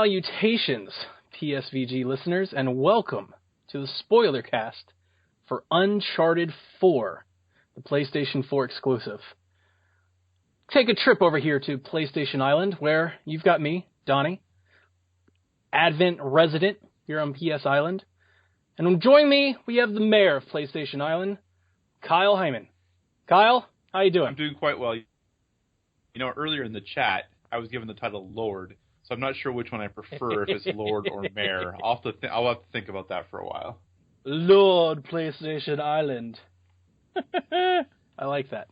Salutations, PSVG listeners, and welcome to the Spoilercast for Uncharted 4, the PlayStation 4 exclusive. Take a trip over here to PlayStation Island, where you've got me, Donnie, Advent resident here on PS Island. And join me, we have the mayor of PlayStation Island, Kyle Hyman. Kyle, how you doing? I'm doing quite well. You know, earlier in the chat, I was given the title Lord, so I'm not sure which one I prefer, if it's Lord or Mayor. I'll have to think about that for a while. Lord PlayStation Island. I like that.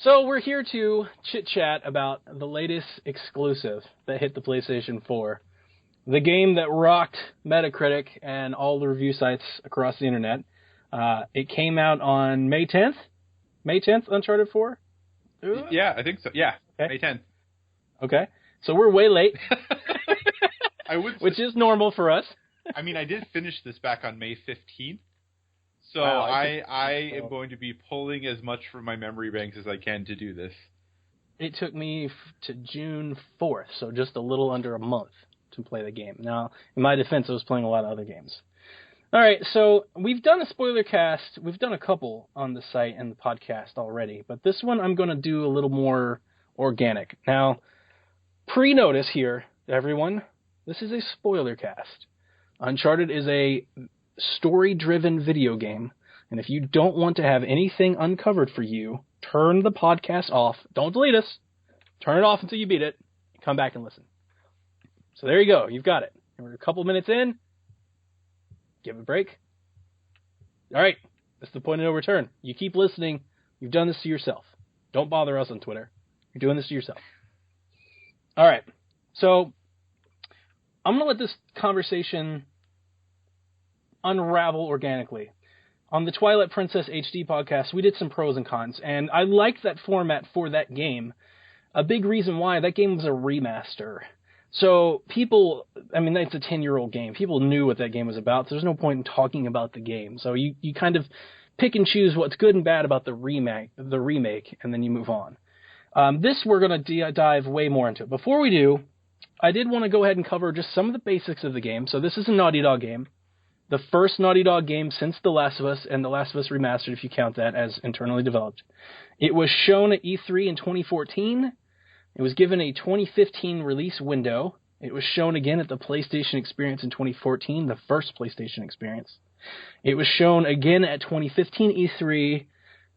So we're here to chit-chat about the latest exclusive that hit the PlayStation 4. The game that rocked Metacritic and all the review sites across the internet. It came out on May 10th? May 10th, Uncharted 4? Yeah, I think so. Yeah, okay. May 10th. Okay. So we're way late. Which is normal for us. I mean, I did finish this back on May 15th. So wow, I am going to be pulling as much from my memory banks as I can to do this. It took me to June 4th, so just a little under a month to play the game. Now, in my defense, I was playing a lot of other games. All right, so we've done a spoiler cast. We've done a couple on the site and the podcast already, but this one I'm going to do a little more organic. Now, pre-notice here, everyone, this is a spoiler cast. Uncharted is a story-driven video game, and if you don't want to have anything uncovered for you, turn the podcast off. Don't delete us. Turn it off until you beat it. Come back and listen. So there you go. You've got it. And we're a couple minutes in. Give it a break. All right. That's the point of no return. You keep listening. You've done this to yourself. Don't bother us on Twitter. You're doing this to yourself. All right. So I'm going to let this conversation unravel organically. On the Twilight Princess HD podcast, we did some pros and cons, and I liked that format for that game. A big reason why, that game was a remaster. So people, I mean, it's a 10-year-old game. People knew what that game was about, so there's no point in talking about the game. So you kind of pick and choose what's good and bad about the remake, and then you move on. This we're going to dive way more into. Before we do, I did want to go ahead and cover just some of the basics of the game. So this is a Naughty Dog game. The first Naughty Dog game since The Last of Us, and The Last of Us Remastered, if you count that as internally developed. It was shown at E3 in 2014. It was given a 2015 release window. It was shown again at the PlayStation Experience in 2014, the first PlayStation Experience. It was shown again at 2015 E3,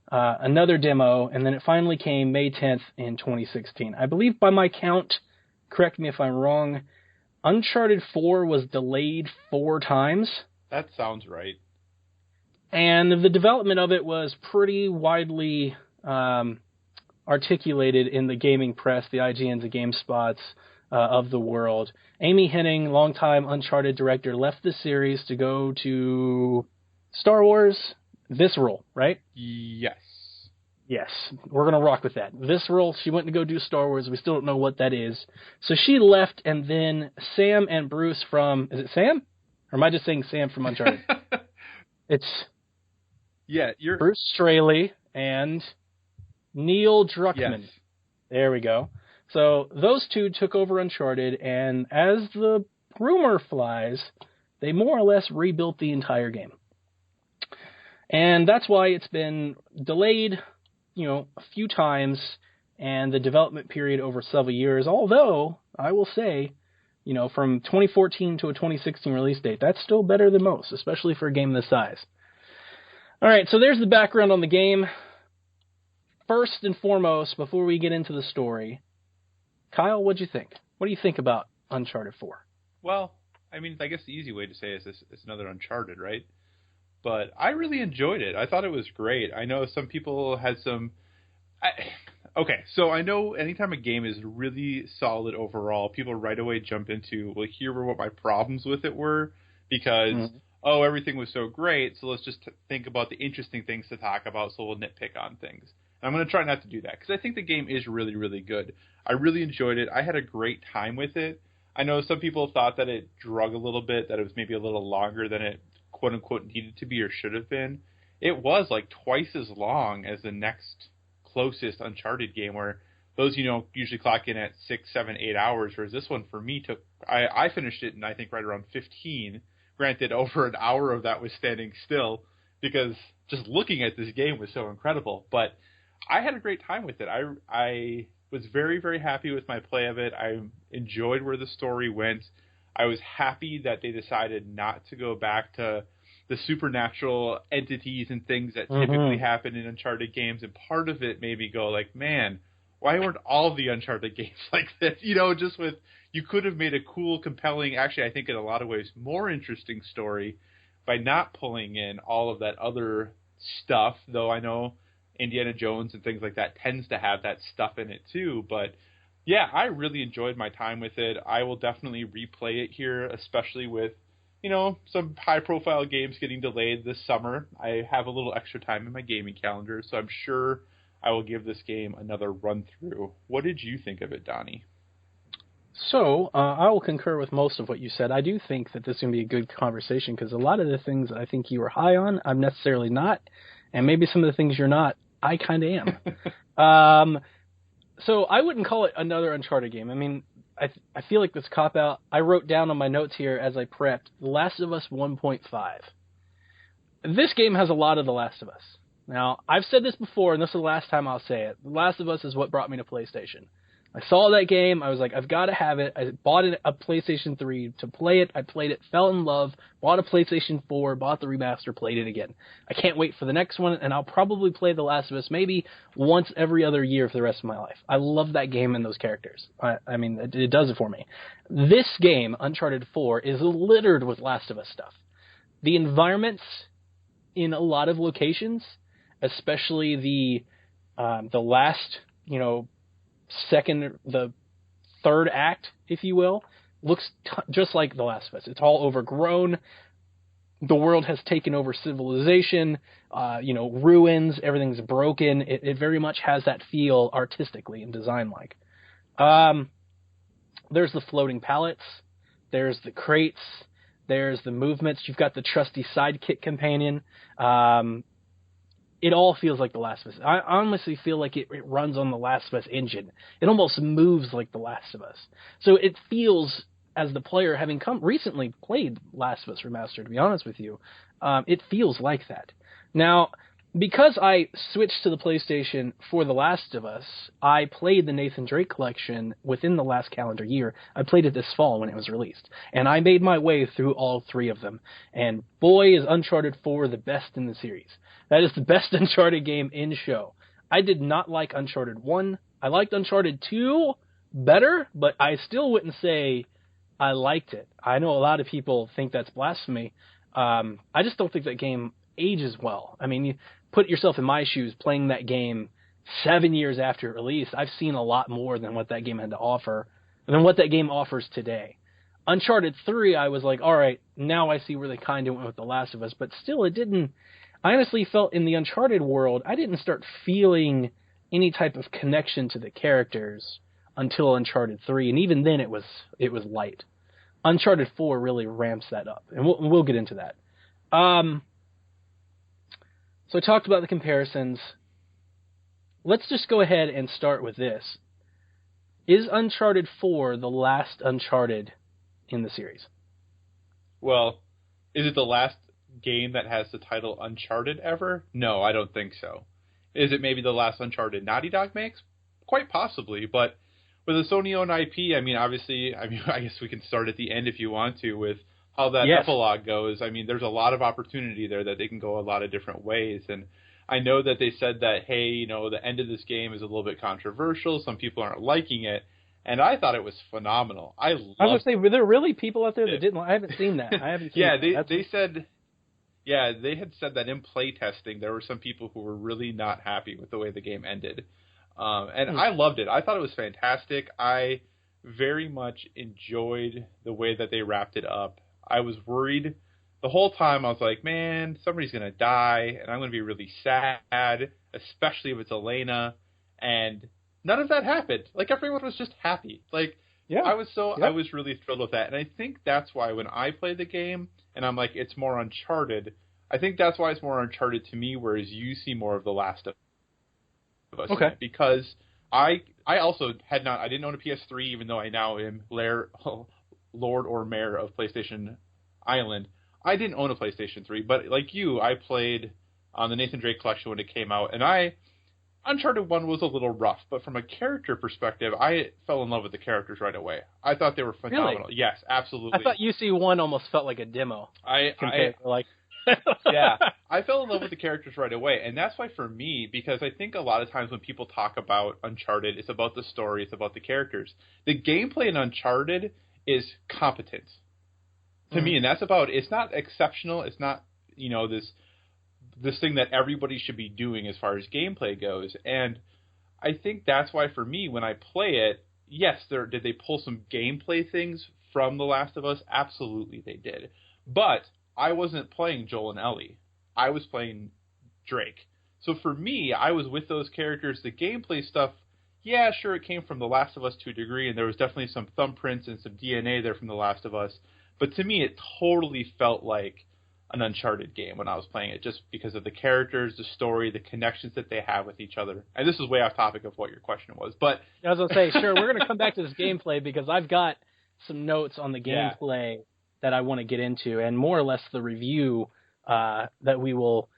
another demo, and then it finally came May 10th in 2016. I believe by my count, correct me if I'm wrong, Uncharted 4 was delayed 4 times. That sounds right. And the development of it was pretty widely articulated in the gaming press, the IGNs, the GameSpots of the world. Amy Hennig, longtime Uncharted director, left the series to go to Star Wars Visceral, right? Yes. Yes, we're going to rock with that. Visceral, she went to go do Star Wars. We still don't know what that is. So she left, and then Sam and Bruce from... Is it Sam? Or am I just saying Sam from Uncharted? It's... Yeah, you're... Bruce Straley and Neil Druckmann. Yes. There we go. So those two took over Uncharted, and as the rumor flies, they more or less rebuilt the entire game. And that's why it's been delayed, a few times, and the development period over several years, although I will say, from 2014 to a 2016 release date, that's still better than most, especially for a game this size. All right, so there's the background on the game. First and foremost, before we get into the story, Kyle, what'd you think? What do you think about Uncharted 4? Well, I mean, I guess the easy way to say it is it's another Uncharted, right? But I really enjoyed it. I thought it was great. I know some people had some... Okay, so I know anytime a game is really solid overall, people right away jump into, well, here were what my problems with it were, because, everything was so great, so let's just think about the interesting things to talk about, so we'll nitpick on things. And I'm going to try not to do that, because I think the game is really, really good. I really enjoyed it. I had a great time with it. I know some people thought that it drug a little bit, that it was maybe a little longer than it quote-unquote needed to be or should have been. It was like twice as long as the next closest Uncharted game, where those, usually clock in at 6, 7, 8 hours, whereas this one for me took I finished it in, I think, right around 15. Granted, over an hour of that was standing still because just looking at this game was so incredible. But I had a great time with it. I was very, very happy with my play of it. I enjoyed where the story went. I was happy that they decided not to go back to the supernatural entities and things that typically happen in Uncharted games. And part of it made me go like, man, why weren't all the Uncharted games like this? You know, just with, you could have made a cool, compelling, actually I think in a lot of ways more interesting story by not pulling in all of that other stuff, though I know Indiana Jones and things like that tends to have that stuff in it too. But yeah, I really enjoyed my time with it. I will definitely replay it here, especially with, you know, some high-profile games getting delayed this summer. I have a little extra time in my gaming calendar, so I'm sure I will give this game another run-through. What did you think of it, Donnie? So, I will concur with most of what you said. I do think that this is going to be a good conversation, because a lot of the things that I think you were high on, I'm necessarily not, and maybe some of the things you're not, I kind of am. So I wouldn't call it another Uncharted game. I mean, I feel like this cop-out. I wrote down on my notes here as I prepped, The Last of Us 1.5. This game has a lot of The Last of Us. Now, I've said this before, and this is the last time I'll say it. The Last of Us is what brought me to PlayStation. I saw that game. I was like, I've got to have it. I bought a PlayStation 3 to play it. I played it, fell in love, bought a PlayStation 4, bought the remaster, played it again. I can't wait for the next one, and I'll probably play The Last of Us maybe once every other year for the rest of my life. I love that game and those characters. I mean, it does it for me. This game, Uncharted 4, is littered with Last of Us stuff. The environments in a lot of locations, especially the last, the third act, if you will, looks just like The Last of Us. It's all overgrown. The world has taken over civilization, ruins, everything's broken. It very much has that feel artistically and design-like. There's the floating pallets. There's the crates. There's the movements. You've got the trusty sidekick companion. It all feels like The Last of Us. I honestly feel like it runs on The Last of Us engine. It almost moves like The Last of Us. So it feels, as the player, having recently played Last of Us Remastered, to be honest with you, it feels like that. Now, because I switched to the PlayStation for The Last of Us, I played the Nathan Drake collection within the last calendar year. I played it this fall when it was released. And I made my way through all three of them. And boy, is Uncharted 4 the best in the series. That is the best Uncharted game in show. I did not like Uncharted 1. I liked Uncharted 2 better, but I still wouldn't say I liked it. I know a lot of people think that's blasphemy. I just don't think that game ages well. I mean, you put yourself in my shoes playing that game 7 years after it released. I've seen a lot more than what that game had to offer, than what that game offers today. Uncharted 3, I was like, all right, now I see where they kind of went with The Last of Us, but still it didn't. I honestly felt in the Uncharted world, I didn't start feeling any type of connection to the characters until Uncharted 3, and even then it was light. Uncharted 4 really ramps that up, and we'll get into that. So I talked about the comparisons. Let's just go ahead and start with this. Is Uncharted 4 the last Uncharted in the series? Well, is it the last game that has the title Uncharted ever? No, I don't think so. Is it maybe the last Uncharted Naughty Dog makes? Quite possibly, but with a Sony-owned IP, I guess we can start at the end if you want to with how that epilogue goes. I mean, there's a lot of opportunity there that they can go a lot of different ways, and I know that they said that, hey, the end of this game is a little bit controversial. Some people aren't liking it, and I thought it was phenomenal. I was going to say, were there really people out there that didn't? I haven't seen that. They had said that in playtesting there were some people who were really not happy with the way the game ended. I loved it. I thought it was fantastic. I very much enjoyed the way that they wrapped it up. I was worried the whole time. I was like, man, somebody's going to die, and I'm going to be really sad, especially if it's Elena. And none of that happened. Like, everyone was just happy. Like, I was really thrilled with that. And I think that's why when I play the game, and I'm like, it's more Uncharted, I think that's why it's more Uncharted to me, whereas you see more of The Last of Us. Okay. Because I also I didn't own a PS3, even though I now am Lord or Mayor of PlayStation Island. I didn't own a PlayStation 3, but like you, I played on the Nathan Drake collection when it came out, and Uncharted 1 was a little rough, but from a character perspective, I fell in love with the characters right away. I thought they were phenomenal. Really? Yes, absolutely. I thought UC1 almost felt like a demo. Compared to like... Yeah, I fell in love with the characters right away, and that's why for me, because I think a lot of times when people talk about Uncharted, it's about the story, it's about the characters. The gameplay in Uncharted is competent to me, and that's about, it's not exceptional, it's not, this thing that everybody should be doing as far as gameplay goes, and I think that's why for me, when I play it, yes, did they pull some gameplay things from The Last of Us? Absolutely they did, but I wasn't playing Joel and Ellie. I was playing Drake. So for me, I was with those characters. The gameplay stuff, yeah, sure, it came from The Last of Us to a degree, and there was definitely some thumbprints and some DNA there from The Last of Us, but to me, it totally felt like an Uncharted game when I was playing it, just because of the characters, the story, the connections that they have with each other. And this is way off topic of what your question was, but... I was going to say, sure, we're going to come back to this gameplay, because I've got some notes on the gameplay that I want to get into, and more or less the review that we will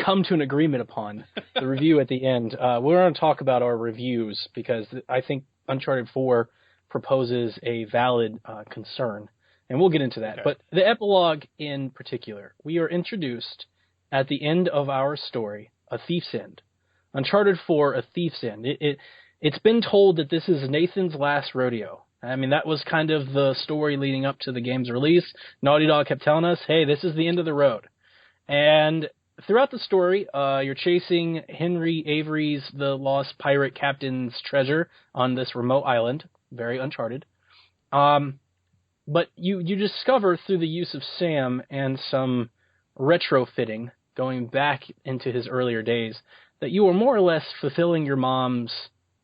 come to an agreement upon, the review at the end. We're going to talk about our reviews, because I think Uncharted 4 proposes a valid concern. And we'll get into that. Okay. But the epilogue in particular, we are introduced at the end of our story, A Thief's End. Uncharted 4, A Thief's End. It's been told that this is Nathan's last rodeo. I mean, that was kind of the story leading up to the game's release. Naughty Dog kept telling us, hey, this is the end of the road. And throughout the story, you're chasing Henry Avery's, the lost pirate captain's treasure on this remote island. Very Uncharted. But you discover through the use of Sam and some retrofitting, going back into his earlier days, that you are more or less fulfilling your mom's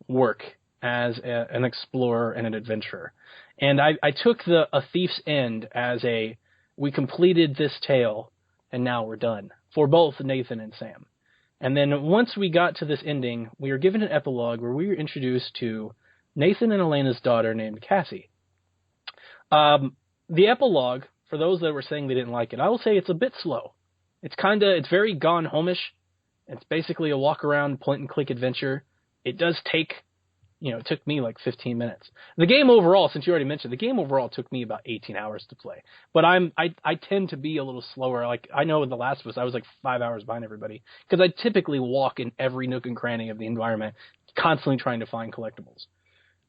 work as an explorer and an adventurer. And I took the A Thief's End as we completed this tale, and now we're done, for both Nathan and Sam. And then once we got to this ending, we were given an epilogue where we were introduced to Nathan and Elena's daughter named Cassie. The epilogue, for those that were saying they didn't like it, I will say it's a bit slow. It's very Gone Home-ish. It's basically a walk-around, point-and-click adventure. It does take, it took me like 15 minutes. The game overall, since you already mentioned, the game overall took me about 18 hours to play. But I tend to be a little slower. Like, I know in The Last of Us, I was like 5 hours behind everybody, because I typically walk in every nook and cranny of the environment, constantly trying to find collectibles.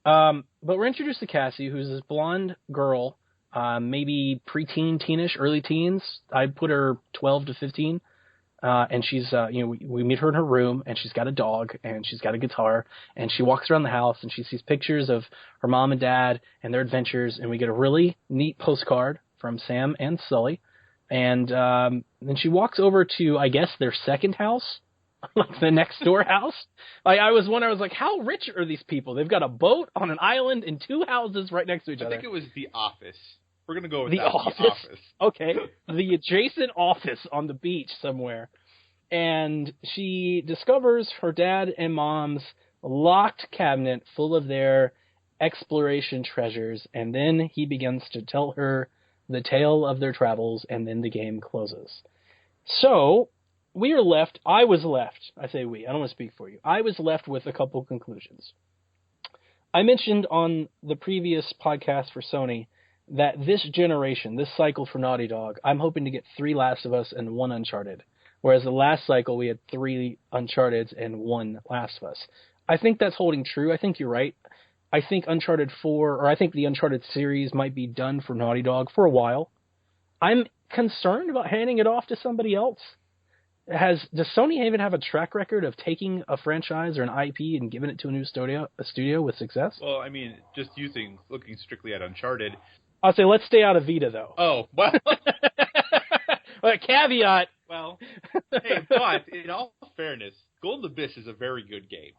But we're introduced to Cassie, who's this blonde girl, maybe preteen, teenish, early teens. I'd put her 12 to 15. And she's, we meet her in her room, and she's got a dog, and she's got a guitar, and she walks around the house, and she sees pictures of her mom and dad and their adventures, and we get a really neat postcard from Sam and Sully. And then she walks over to, I guess, their second house, like the next door house. I was like, how rich are these people? They've got a boat on an island and two houses right next to each other. I think it was The Office. We're going to go with The that. Office. The Office. Okay. The adjacent office on the beach somewhere. And she discovers her dad and mom's locked cabinet full of their exploration treasures. And then he begins to tell her the tale of their travels, and then the game closes. So I was left, I say we, I don't want to speak for you. I was left with a couple conclusions. I mentioned on the previous podcast for Sony that this generation, this cycle for Naughty Dog, I'm hoping to get 3 Last of Us and 1 Uncharted. Whereas the last cycle, we had 3 Uncharteds and 1 Last of Us. I think that's holding true. I think you're right. I think Uncharted 4, or I think the Uncharted series might be done for Naughty Dog for a while. I'm concerned about handing it off to somebody else. Does Sony even have a track record of taking a franchise or an IP and giving it to a new studio with success? Well, I mean, just looking strictly at Uncharted. I'll say let's stay out of Vita, though. Oh, well. Well, caveat. Well, hey, but in all fairness, Golden Abyss is a very good game.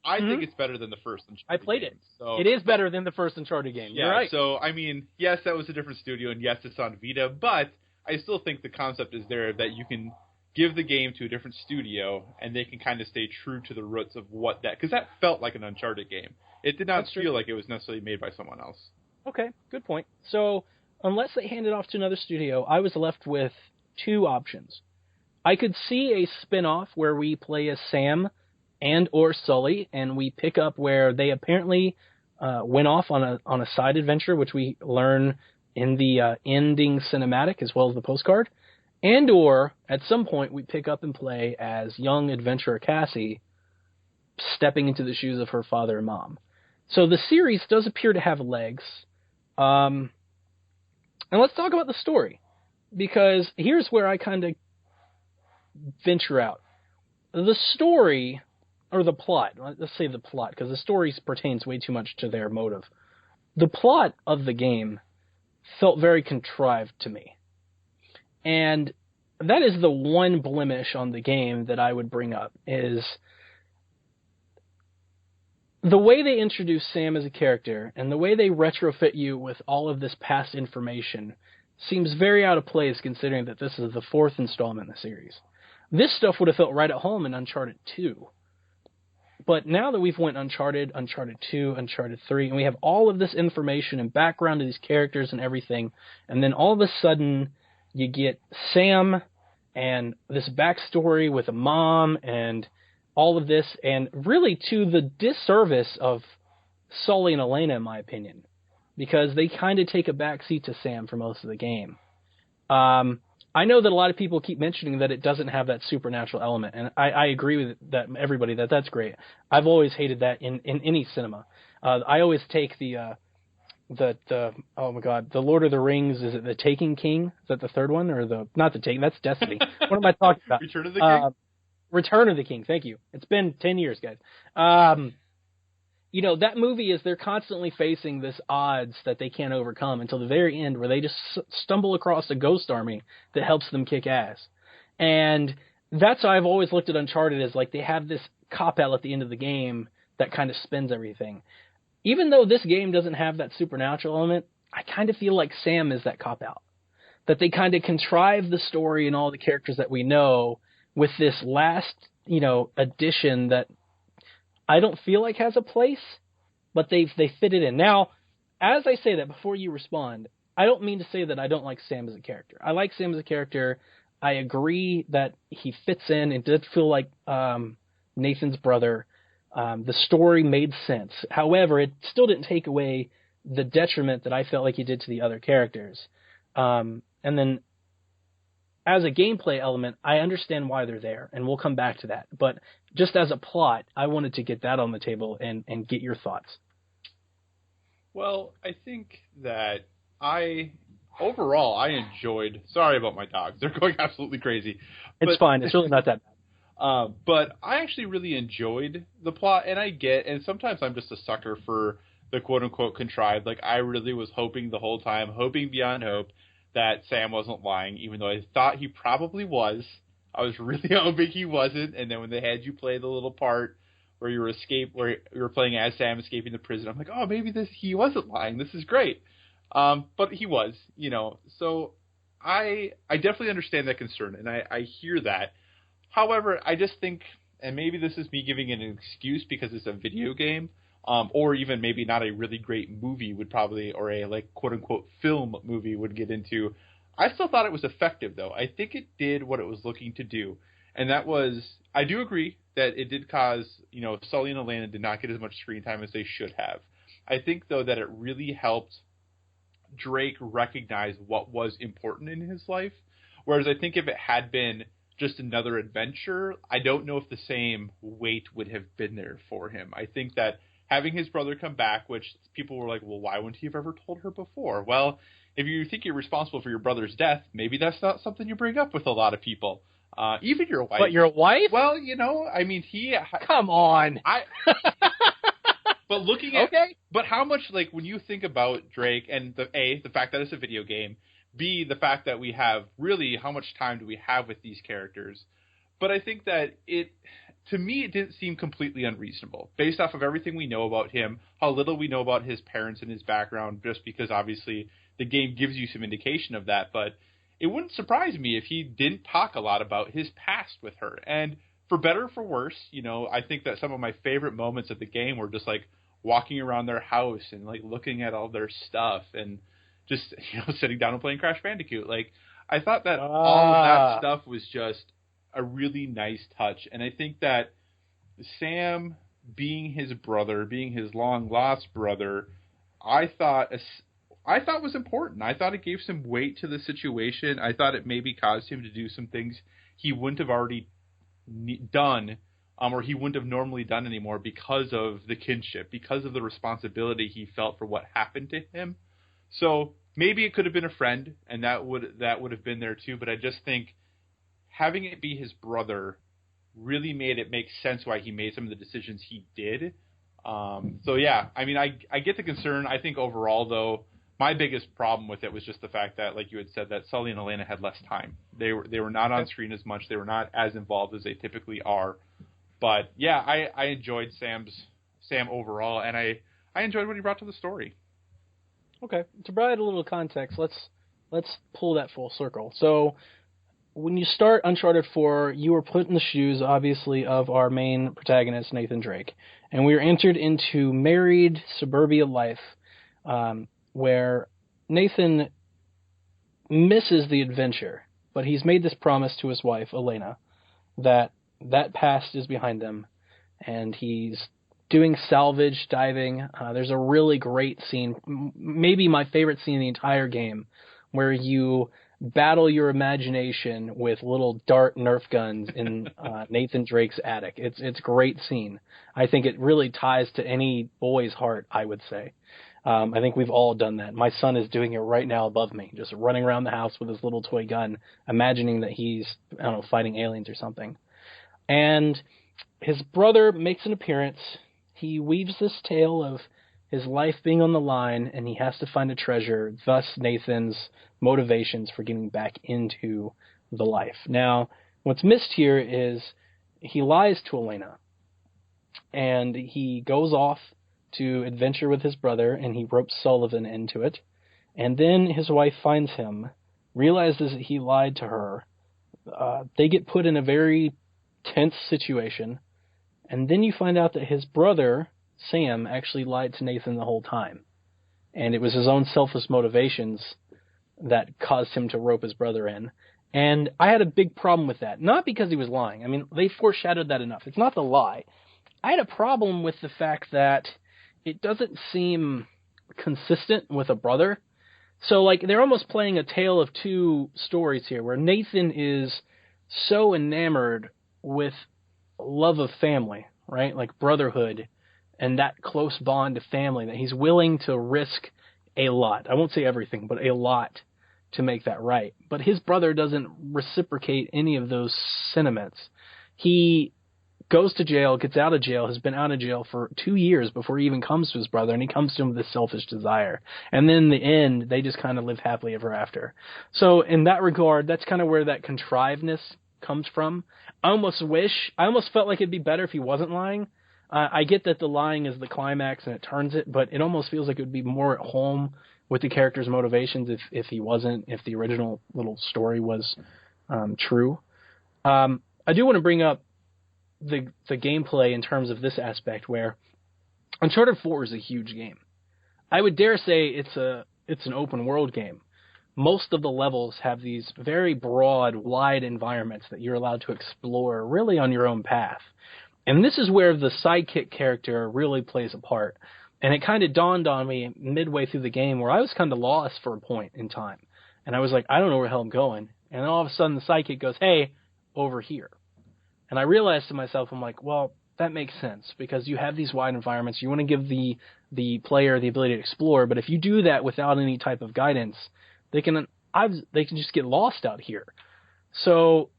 I think it's better than the first Uncharted I played game, it. So. It is better than the first Uncharted game. Yeah, you're right. So, I mean, yes, that was a different studio, and yes, it's on Vita, but I still think the concept is there that you can give the game to a different studio, and they can kind of stay true to the roots of what that... Because that felt like an Uncharted game. It did not feel like it was necessarily made by someone else. Okay, good point. So, unless they hand it off to another studio, I was left with two options. I could see a spin-off where we play as Sam and or Sully, and we pick up where they apparently went off on a side adventure, which we learn in the ending cinematic as well as the postcard. And or, at some point, we pick up and play as young adventurer Cassie, stepping into the shoes of her father and mom. So the series does appear to have legs. And let's talk about the story, because here's where I kind of venture out. The story, or the plot, let's say the plot, because the story pertains way too much to their motive. The plot of the game felt very contrived to me. And that is the one blemish on the game that I would bring up, is the way they introduce Sam as a character and the way they retrofit you with all of this past information seems very out of place, considering that this is the fourth installment in the series. This stuff would have felt right at home in Uncharted 2. But now that we've went Uncharted, Uncharted 2, Uncharted 3, and we have all of this information and background to these characters and everything, and then all of a sudden you get Sam and this backstory with a mom and all of this, and really to the disservice of Sully and Elena, in my opinion, because they kind of take a backseat to Sam for most of the game. I know that a lot of people keep mentioning that it doesn't have that supernatural element, and I agree with that. Everybody, that's great. I've always hated that in any cinema. I always take the oh my god, the Lord of the Rings. Is it the Taken King? Is that the third one, or not the Taken? That's Destiny. What am I talking about? Return of the King. Return of the King. Thank you. It's been 10 years, guys. That movie is they're constantly facing this odds that they can't overcome until the very end, where they just stumble across a ghost army that helps them kick ass. And that's how I've always looked at Uncharted, as like they have this cop-out at the end of the game that kind of spins everything. Even though this game doesn't have that supernatural element, I kind of feel like Sam is that cop-out. That they kind of contrive the story and all the characters that we know with this last, addition that I don't feel like has a place, but they fit it in. Now, as I say that, before you respond, I don't mean to say that I don't like Sam as a character. I like Sam as a character. I agree that he fits in. It did feel like Nathan's brother. The story made sense. However, it still didn't take away the detriment that I felt like he did to the other characters. And then, as a gameplay element, I understand why they're there, and we'll come back to that. But just as a plot, I wanted to get that on the table and get your thoughts. Well, I think that overall, I enjoyed... Sorry about my dogs. They're going absolutely crazy. It's fine. It's really not that bad. But I actually really enjoyed the plot, and sometimes I'm just a sucker for the quote-unquote contrived. Like, I really was hoping the whole time, hoping beyond hope, that Sam wasn't lying, even though I thought he probably was. I was really hoping he wasn't, and then when they had you play the little part where you were playing as Sam escaping the prison, I'm like, oh, maybe he wasn't lying. This is great. But he was, So I definitely understand that concern, and I hear that. However, I just think, and maybe this is me giving an excuse because it's a video game, or even maybe not a really great movie would probably, or a like quote unquote film movie would get into. I still thought it was effective though. I think it did what it was looking to do. And that was, I do agree that it did cause, Sully and Elena did not get as much screen time as they should have. I think though that it really helped Drake recognize what was important in his life. Whereas I think if it had been just another adventure, I don't know if the same weight would have been there for him. I think that having his brother come back, which people were like, well, why wouldn't he have ever told her before? Well, if you think you're responsible for your brother's death, maybe that's not something you bring up with a lot of people. Even your wife. But your wife? Well, Come on. But looking at... Okay. But how much, when you think about Drake and the fact that it's a video game, B, the fact that we have really, how much time do we have with these characters? But I think that to me, it didn't seem completely unreasonable based off of everything we know about him, how little we know about his parents and his background, just because obviously the game gives you some indication of that. But it wouldn't surprise me if he didn't talk a lot about his past with her. And for better or for worse, I think that some of my favorite moments of the game were just walking around their house and like looking at all their stuff and just, sitting down and playing Crash Bandicoot. Like, I thought that all of that stuff was just a really nice touch. And I think that Sam being his brother, being his long lost brother, I thought was important. I thought it gave some weight to the situation. I thought it maybe caused him to do some things he wouldn't have already done, or he wouldn't have normally done anymore because of the kinship, because of the responsibility he felt for what happened to him. So maybe it could have been a friend, and that would have been there too. But I just think having it be his brother really made it make sense why he made some of the decisions he did. So yeah, I mean, I get the concern. I think overall, though, my biggest problem with it was just the fact that, like you had said, that Sully and Elena had less time. They were not on screen as much. They were not as involved as they typically are. But yeah, I enjoyed Sam overall, and I enjoyed what he brought to the story. Okay, to provide a little context, let's pull that full circle. So when you start Uncharted 4, you were put in the shoes, obviously, of our main protagonist, Nathan Drake. And we were entered into married suburbia life, where Nathan misses the adventure, but he's made this promise to his wife, Elena, that past is behind them, and he's doing salvage diving. There's a really great scene, maybe my favorite scene in the entire game, where you battle your imagination with little dart Nerf guns in Nathan Drake's attic. It's a great scene. I think it really ties to any boy's heart, I would say. I think we've all done that. My son is doing it right now above me, just running around the house with his little toy gun, imagining that he's, fighting aliens or something. And his brother makes an appearance. He weaves this tale of his life being on the line, and he has to find a treasure, thus Nathan's motivations for getting back into the life. Now, what's missed here is he lies to Elena, and he goes off to adventure with his brother, and he ropes Sullivan into it. And then his wife finds him, realizes that he lied to her. They get put in a very tense situation, and then you find out that his brother, Sam, actually lied to Nathan the whole time. And it was his own selfless motivations that caused him to rope his brother in. And I had a big problem with that. Not because he was lying. I mean, they foreshadowed that enough. It's not the lie. I had a problem with the fact that it doesn't seem consistent with a brother. So, like, they're almost playing a tale of two stories here, where Nathan is so enamored with love of family, right? Like brotherhood and that close bond of family that he's willing to risk a lot. I won't say everything, but a lot to make that right. But his brother doesn't reciprocate any of those sentiments. He goes to jail, gets out of jail, has been out of jail for 2 years before he even comes to his brother, and he comes to him with this selfish desire. And then in the end, they just kind of live happily ever after. So in that regard, that's kind of where that contrivedness comes from. I almost felt like it'd be better if he wasn't lying. I get that the lying is the climax and it turns it, but it almost feels like it would be more at home with the character's motivations if the original little story was true. I do want to bring up the gameplay in terms of this aspect, where Uncharted 4 is a huge game. I would dare say it's an open world game. Most of the levels have these very broad, wide environments that you're allowed to explore really on your own path. And this is where the sidekick character really plays a part. And it kind of dawned on me midway through the game where I was kind of lost for a point in time. And I was like, I don't know where the hell I'm going. And then all of a sudden the sidekick goes, hey, over here. And I realized to myself, I'm like, well, that makes sense, because you have these wide environments. You want to give the player the ability to explore, but if you do that without any type of guidance, they can just get lost out here. So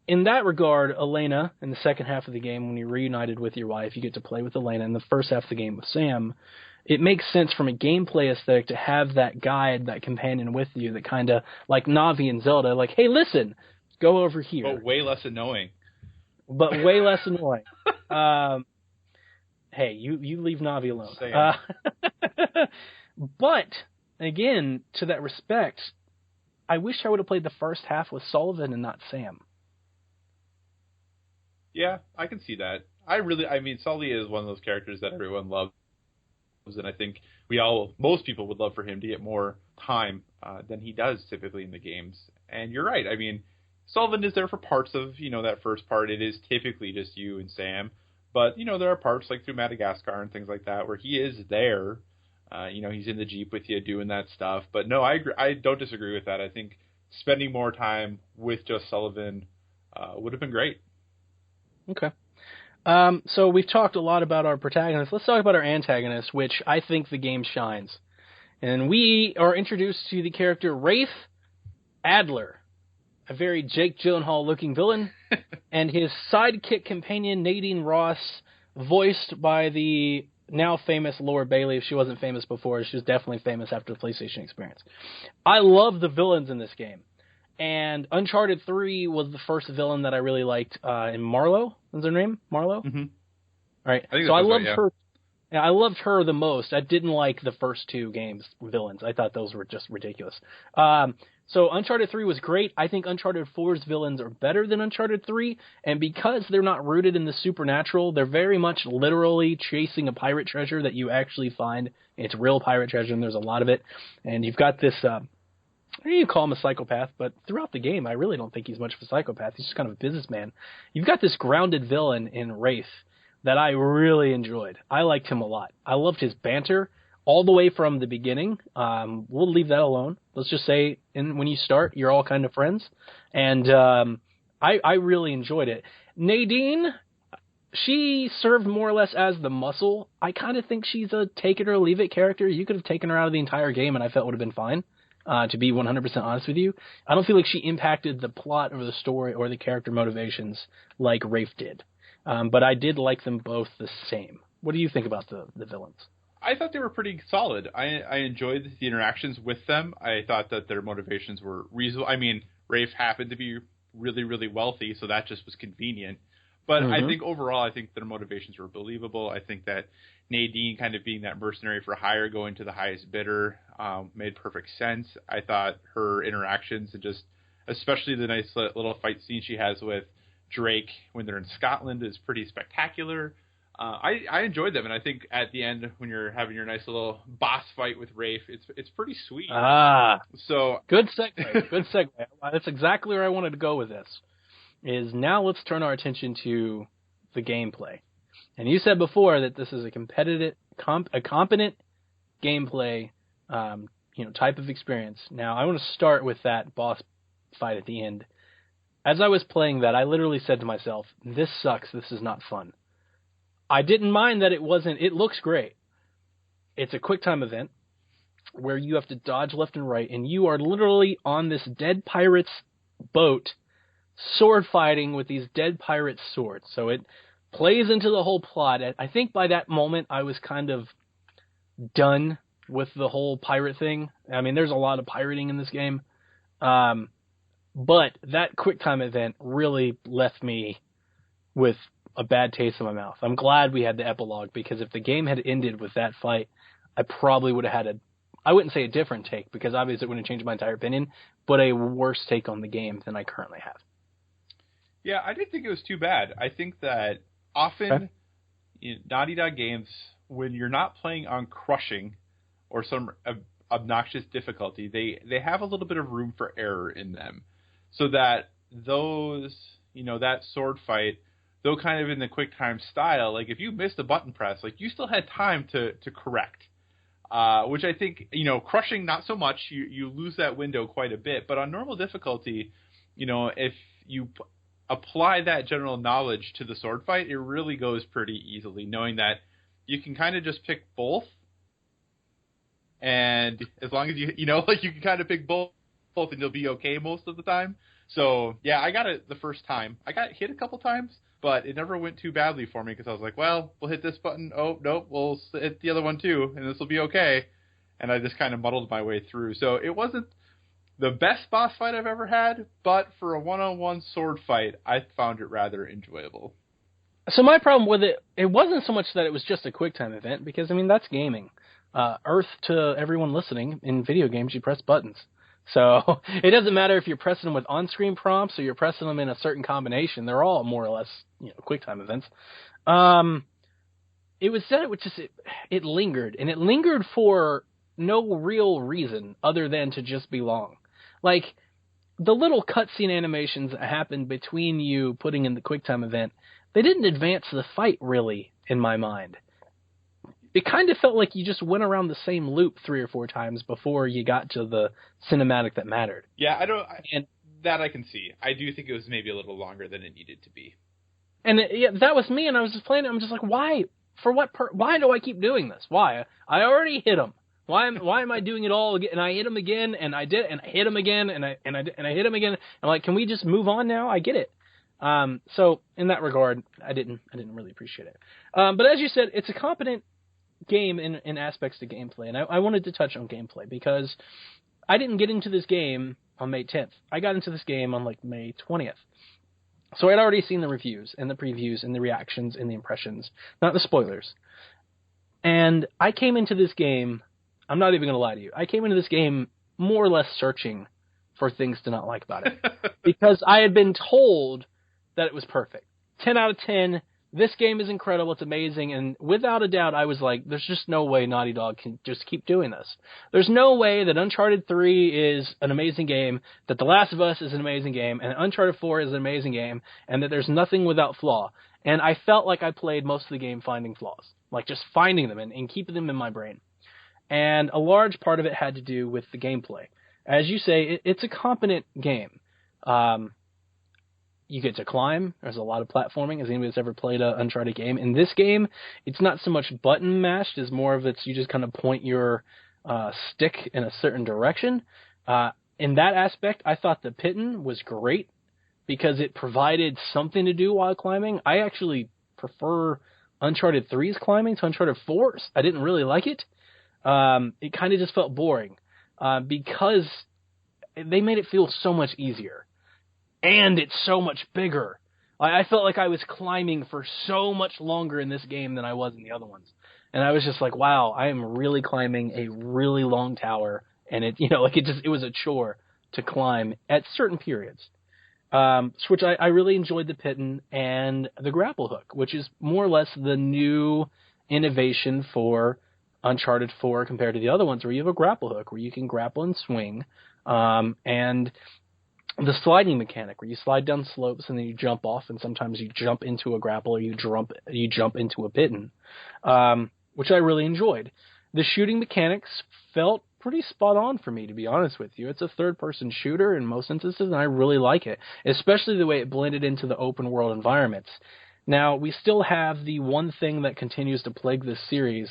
in that regard, Elena, in the second half of the game, when you're reunited with your wife, you get to play with Elena. In the first half of the game with Sam, it makes sense from a gameplay aesthetic to have that guide, that companion with you, that kind of like Navi and Zelda, like, hey, listen, go over here. But way less annoying. Hey, you leave Navi alone. But again, to that respect, I wish I would have played the first half with Sullivan and not Sam. Yeah, I can see that. Sully is one of those characters that everyone loves and I think most people would love for him to get more time than he does typically in the games. And you're right. I mean, Sullivan is there for parts of, that first part. It is typically just you and Sam. But, there are parts like through Madagascar and things like that where he is there. He's in the Jeep with you doing that stuff. But no, I agree. I don't disagree with that. I think spending more time with just Sullivan would have been great. Okay. So we've talked a lot about our protagonists. Let's talk about our antagonists, which I think the game shines. And we are introduced to the character Rafe Adler, a very Jake Gyllenhaal-looking villain, and his sidekick companion Nadine Ross, voiced by the now famous Laura Bailey. If she wasn't famous before, she was definitely famous after the PlayStation experience. I love the villains in this game. And Uncharted 3 was the first villain that I really liked in Marlowe. Is her name? Marlowe? Mm-hmm. All right. I loved her. Yeah, I loved her the most. I didn't like the first two games villains. I thought those were just ridiculous. So Uncharted 3 was great. I think Uncharted 4's villains are better than Uncharted 3, and because they're not rooted in the supernatural, they're very much literally chasing a pirate treasure that you actually find. It's real pirate treasure, and there's a lot of it. And you've got this, you call him a psychopath, but throughout the game, I really don't think he's much of a psychopath. He's just kind of a businessman. You've got this grounded villain in Rafe that I really enjoyed. I liked him a lot. I loved his banter all the way from the beginning. We'll leave that alone. Let's just say when you start, you're all kind of friends. And I really enjoyed it. Nadine, she served more or less as the muscle. I kind of think she's a take it or leave it character. You could have taken her out of the entire game and I felt would have been fine. To be 100% honest with you, I don't feel like she impacted the plot or the story or the character motivations like Rafe did. But I did like them both the same. What do you think about the villains? I thought they were pretty solid. I enjoyed the interactions with them. I thought that their motivations were reasonable. I mean, Rafe happened to be really, really wealthy, so that just was convenient. But I think overall, I think their motivations were believable. I think that Nadine kind of being that mercenary for hire, going to the highest bidder, made perfect sense. I thought her interactions and just, especially the nice little fight scene she has with Drake when they're in Scotland is pretty spectacular. I enjoyed them, and I think at the end when you're having your nice little boss fight with Rafe, it's pretty sweet. So good segue. Good segue. That's exactly where I wanted to go with this. Is now let's turn our attention to the gameplay. And you said before that this is a competent gameplay, type of experience. Now I want to start with that boss fight at the end. As I was playing that, I literally said to myself, "This sucks. This is not fun." I didn't mind that it wasn't. It looks great. It's a QuickTime event where you have to dodge left and right, and you are literally on this dead pirate's boat, sword fighting with these dead pirates' swords. So it plays into the whole plot. I think by that moment I was kind of done with the whole pirate thing. I mean, there's a lot of pirating in this game. But that QuickTime event really left me with a bad taste in my mouth. I'm glad we had the epilogue, because if the game had ended with that fight, I probably would have had I wouldn't say a different take, because obviously it wouldn't change my entire opinion, but a worse take on the game than I currently have. Yeah, I didn't think it was too bad. I think that often in Naughty Dog games, when you're not playing on crushing or some obnoxious difficulty, they have a little bit of room for error in them. So that those, that sword fight, though kind of in the QuickTime style, like if you missed a button press, like you still had time to correct. Which I think, crushing not so much, you lose that window quite a bit. But on normal difficulty, if you apply that general knowledge to the sword fight, it really goes pretty easily, knowing that you can kind of just pick both. And as long as you can kind of pick both and you'll be okay most of the time. So, yeah, I got it the first time. I got hit a couple times, but it never went too badly for me because I was like, well, we'll hit this button. Oh, nope, we'll hit the other one too, and this will be okay. And I just kind of muddled my way through. So it wasn't the best boss fight I've ever had, but for a one-on-one sword fight, I found it rather enjoyable. So my problem with it wasn't so much that it was just a QuickTime event, because, that's gaming. Earth to everyone listening, in video games, you press buttons. So it doesn't matter if you're pressing them with on-screen prompts or you're pressing them in a certain combination. They're all more or less, QuickTime events. it was said it lingered, and it lingered for no real reason other than to just be long. Like, the little cutscene animations that happened between you putting in the QuickTime event, they didn't advance the fight, really, in my mind. It kind of felt like you just went around the same loop 3 or 4 times before you got to the cinematic that mattered. Yeah, that I can see. I do think it was maybe a little longer than it needed to be. And that was me, and I was just playing it. I'm just like, why? For what? Why do I keep doing this? Why? I already hit him. Why am I doing it all again? And I hit him again, and I did, and I hit him again, and I hit him again. I'm like, can we just move on now? I get it. So in that regard, I didn't really appreciate it. But as you said, it's a competent game in aspects to gameplay, and I wanted to touch on gameplay because I didn't get into this game on May 10th. I got into this game on like May 20th. So I'd already seen the reviews and the previews and the reactions and the impressions, not the spoilers. And I came into this game, I'm not even going to lie to you, I came into this game more or less searching for things to not like about it. Because I had been told that it was perfect. 10 out of 10, this game is incredible, it's amazing, and without a doubt I was like, there's just no way Naughty Dog can just keep doing this. There's no way that Uncharted 3 is an amazing game, that The Last of Us is an amazing game, and Uncharted 4 is an amazing game, and that there's nothing without flaw. And I felt like I played most of the game finding flaws. Like just finding them and keeping them in my brain. And a large part of it had to do with the gameplay. As you say, it's a competent game. You get to climb. There's a lot of platforming, as anybody that's ever played an Uncharted game. In this game, it's not so much button mashed as more of you just kind of point your stick in a certain direction. In that aspect, I thought the Pitten was great because it provided something to do while climbing. I actually prefer Uncharted 3's climbing to Uncharted 4's. I didn't really like it. It kind of just felt boring because they made it feel so much easier. And it's so much bigger. I felt like I was climbing for so much longer in this game than I was in the other ones. And I was just like, wow, I am really climbing a really long tower. And it was a chore to climb at certain periods. Which I really enjoyed the Pitten and the grapple hook, which is more or less the new innovation for Uncharted 4 compared to the other ones, where you have a grapple hook where you can grapple and swing. And the sliding mechanic where you slide down slopes and then you jump off, and sometimes you jump into a grapple or you jump into a Pitten, which I really enjoyed. The shooting mechanics felt pretty spot on for me, to be honest with you. It's a third-person shooter in most instances, and I really like it, especially the way it blended into the open-world environments. Now, we still have the one thing that continues to plague this series,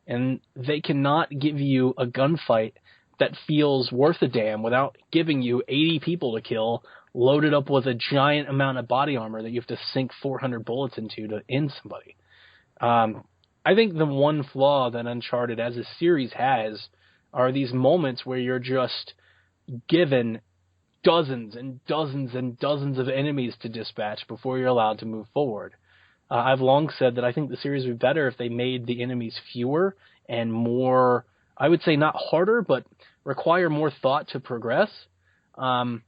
and they cannot give you a gunfight that feels worth a damn without giving you 80 people to kill, loaded up with a giant amount of body armor that you have to sink 400 bullets into to end somebody. I think the one flaw that Uncharted as a series has are these moments where you're just given dozens and dozens and dozens of enemies to dispatch before you're allowed to move forward. I've long said that I think the series would be better if they made the enemies fewer and more, I would say not harder, but require more thought to progress. And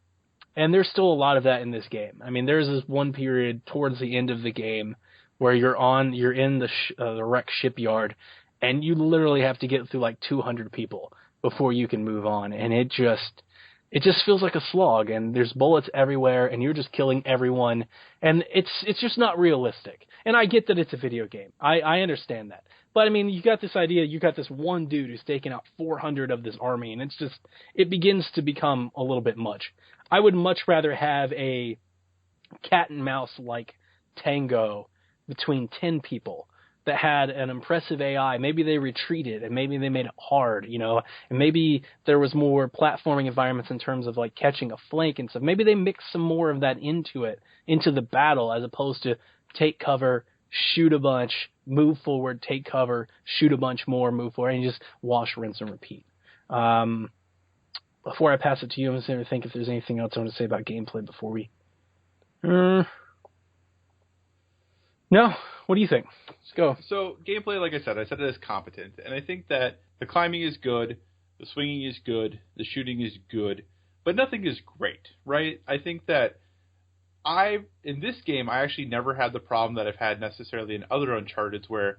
there's still a lot of that in this game. I mean, there's this one period towards the end of the game where you're in the wreck shipyard, and you literally have to get through like 200 people before you can move on. And it just feels like a slog, and there's bullets everywhere, and you're just killing everyone, and it's just not realistic. And I get that it's a video game. I understand that. But, I mean, you got this idea, you got this one dude who's taking out 400 of this army, and it begins to become a little bit much. I would much rather have a cat and mouse-like tango between 10 people that had an impressive AI. Maybe they retreated, and maybe they made it hard, and maybe there was more platforming environments in terms of like catching a flank and stuff. Maybe they mixed some more of that into the battle, as opposed to take cover, shoot a bunch, move forward, take cover, shoot a bunch more, move forward, and you just wash, rinse, and repeat. Before I pass it to you, I'm just going to think if there's anything else I want to say about gameplay before we... No? What do you think? Let's go. So, gameplay, like I said it is competent. And I think that the climbing is good, the swinging is good, the shooting is good, but nothing is great, right? I think that in this game, I actually never had the problem that I've had necessarily in other Uncharted's, where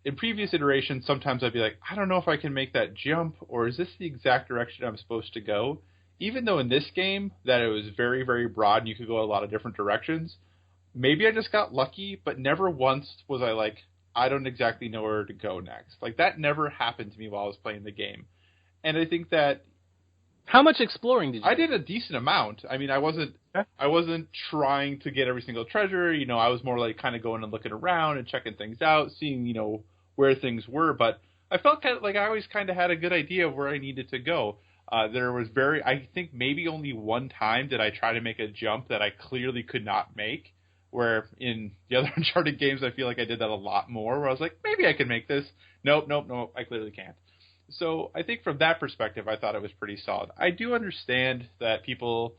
in previous iterations, sometimes I'd be like, I don't know if I can make that jump, or is this the exact direction I'm supposed to go? Even though in this game that it was very, very broad and you could go a lot of different directions, maybe I just got lucky, but never once was I like, I don't exactly know where to go next. Like, that never happened to me while I was playing the game. And I think that... How much exploring did you do? I did a decent amount. I mean, I wasn't trying to get every single treasure. You know, I was more like kind of going and looking around and checking things out, seeing, you know, where things were. But I felt kind of like I always kind of had a good idea of where I needed to go. There was I think maybe only one time did I try to make a jump that I clearly could not make, where in the other Uncharted games I feel like I did that a lot more, where I was like, maybe I could make this. Nope, I clearly can't. So I think from that perspective, I thought it was pretty solid. I do understand that people,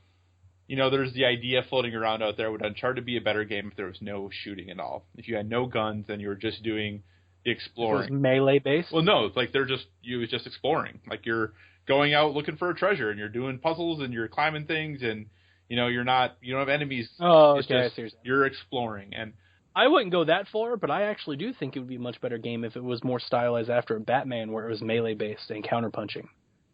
you know, there's the idea floating around out there, would Uncharted be a better game if there was no shooting at all? If you had no guns and you were just doing the exploring. It was melee based? Well, no, it's like you was just exploring. Like you're going out looking for a treasure and you're doing puzzles and you're climbing things and, you know, you don't have enemies. Oh, it's okay. just, you're exploring. And I wouldn't go that far, but I actually do think it would be a much better game if it was more stylized after Batman, where it was melee-based and counter-punching.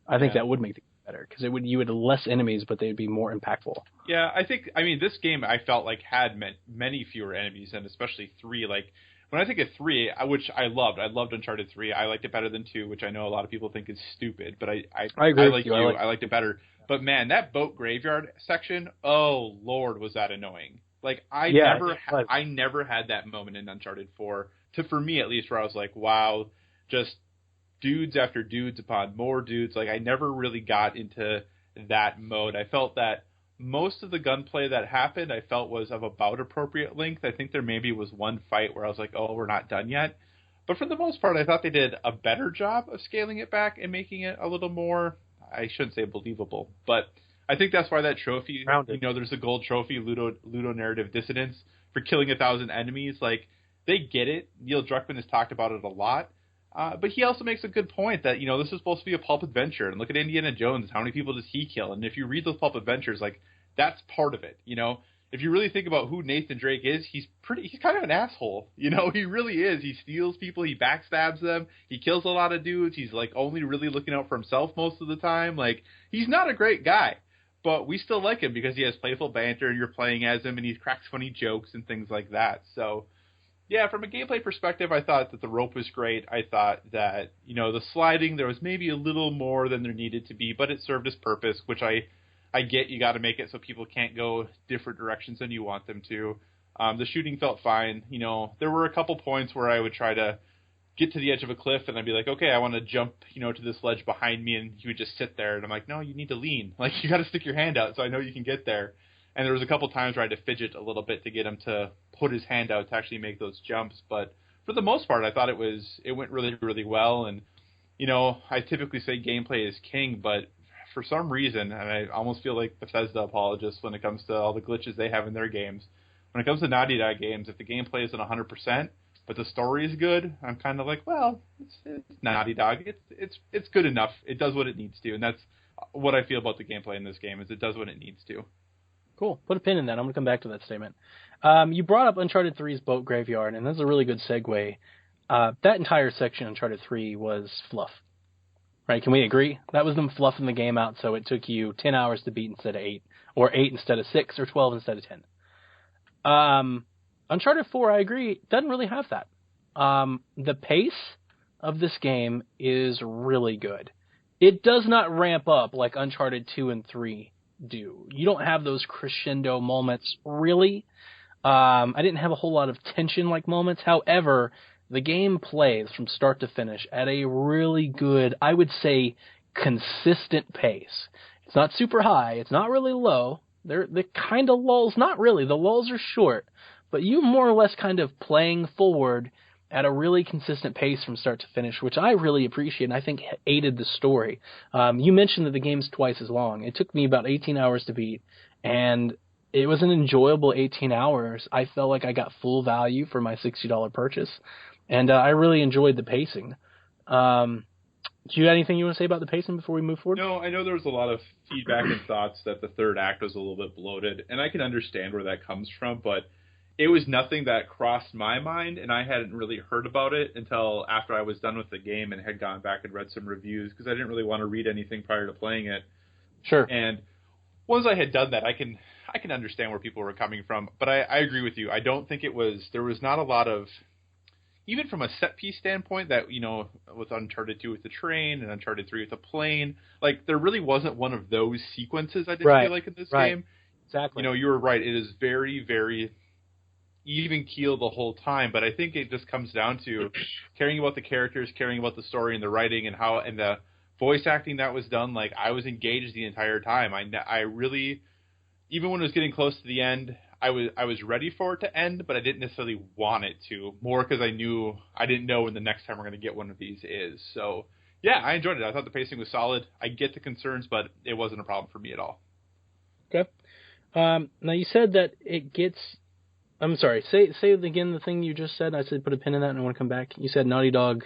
I think that would make the game better, because you would have less enemies, but they'd be more impactful. Yeah, I mean, this game I felt like had many fewer enemies, and especially 3. Like, when I think of 3, which I loved Uncharted 3. I liked it better than 2, which I know a lot of people think is stupid, but I agree with you. I liked it better. But man, that boat graveyard section, oh Lord, was that annoying. Like, I never had that moment in Uncharted 4, for me at least, where I was like, wow, just dudes after dudes upon more dudes. Like, I never really got into that mode. I felt that most of the gunplay that happened, I felt was of about appropriate length. I think there maybe was one fight where I was like, oh, we're not done yet. But for the most part, I thought they did a better job of scaling it back and making it a little more, I shouldn't say believable, but I think that's why that trophy, you know, there's a gold trophy, ludonarrative dissonance, for killing 1,000 enemies. Like, they get it. Neil Druckmann has talked about it a lot. But he also makes a good point that, you know, this is supposed to be a pulp adventure. And look at Indiana Jones. How many people does he kill? And if you read those pulp adventures, like, that's part of it, you know? If you really think about who Nathan Drake is, he's kind of an asshole. You know, he really is. He steals people. He backstabs them. He kills a lot of dudes. He's, like, only really looking out for himself most of the time. Like, he's not a great guy. But we still like him because he has playful banter and you're playing as him and he cracks funny jokes and things like that. So, yeah, from a gameplay perspective, I thought that the rope was great. I thought that, you know, the sliding, there was maybe a little more than there needed to be, but it served its purpose, which I get. You got to make it so people can't go different directions than you want them to. The shooting felt fine. You know, there were a couple points where I would try to get to the edge of a cliff and I'd be like, okay, I want to jump, you know, to this ledge behind me, and he would just sit there and I'm like, no, you need to lean. Like, you got to stick your hand out so I know you can get there. And there was a couple times where I had to fidget a little bit to get him to put his hand out to actually make those jumps. But for the most part, I thought it went really, really well. And, you know, I typically say gameplay is king, but for some reason, and I almost feel like Bethesda apologists when it comes to all the glitches they have in their games, when it comes to Naughty Dog games, if the gameplay isn't 100%, but the story is good, I'm kind of like, well, it's Naughty Dog. It's good enough. It does what it needs to, and that's what I feel about the gameplay in this game, is it does what it needs to. Cool. Put a pin in that. I'm going to come back to that statement. You brought up Uncharted 3's boat graveyard, and that's a really good segue. That entire section, Uncharted 3, was fluff. Right? Can we agree? That was them fluffing the game out, so it took you 10 hours to beat instead of 8, or 8 instead of 6, or 12 instead of 10. Uncharted 4, I agree, doesn't really have that. The pace of this game is really good. It does not ramp up like Uncharted 2 and 3 do. You don't have those crescendo moments, really. I didn't have a whole lot of tension-like moments. However, the game plays from start to finish at a really good, I would say, consistent pace. It's not super high. It's not really low. The kind of lulls, not really. The lulls are short. But you more or less kind of playing forward at a really consistent pace from start to finish, which I really appreciate and I think aided the story. You mentioned that the game's twice as long. It took me about 18 hours to beat, and it was an enjoyable 18 hours. I felt like I got full value for my $60 purchase, and I really enjoyed the pacing. Do you have anything you want to say about the pacing before we move forward? No, I know there was a lot of feedback and thoughts that the third act was a little bit bloated, and I can understand where that comes from, but it was nothing that crossed my mind, and I hadn't really heard about it until after I was done with the game and had gone back and read some reviews, because I didn't really want to read anything prior to playing it. Sure. And once I had done that, I can understand where people were coming from. But I agree with you. I don't think there was not a lot of, even from a set piece standpoint, that, with Uncharted 2 with the train and Uncharted 3 with the plane, like, there really wasn't one of those sequences I didn't feel like in this game. Exactly. You were right. It is very, very even keel the whole time, but I think it just comes down to caring about the characters, caring about the story and the writing and the voice acting that was done. Like, I was engaged the entire time. I really, even when it was getting close to the end, I was ready for it to end, but I didn't necessarily want it to, more because I didn't know when the next time we're going to get one of these is. So, yeah, I enjoyed it. I thought the pacing was solid. I get the concerns, but it wasn't a problem for me at all. Okay. Now, you said that it gets... I'm sorry, say again the thing you just said. I said put a pin in that and I want to come back. You said Naughty Dog...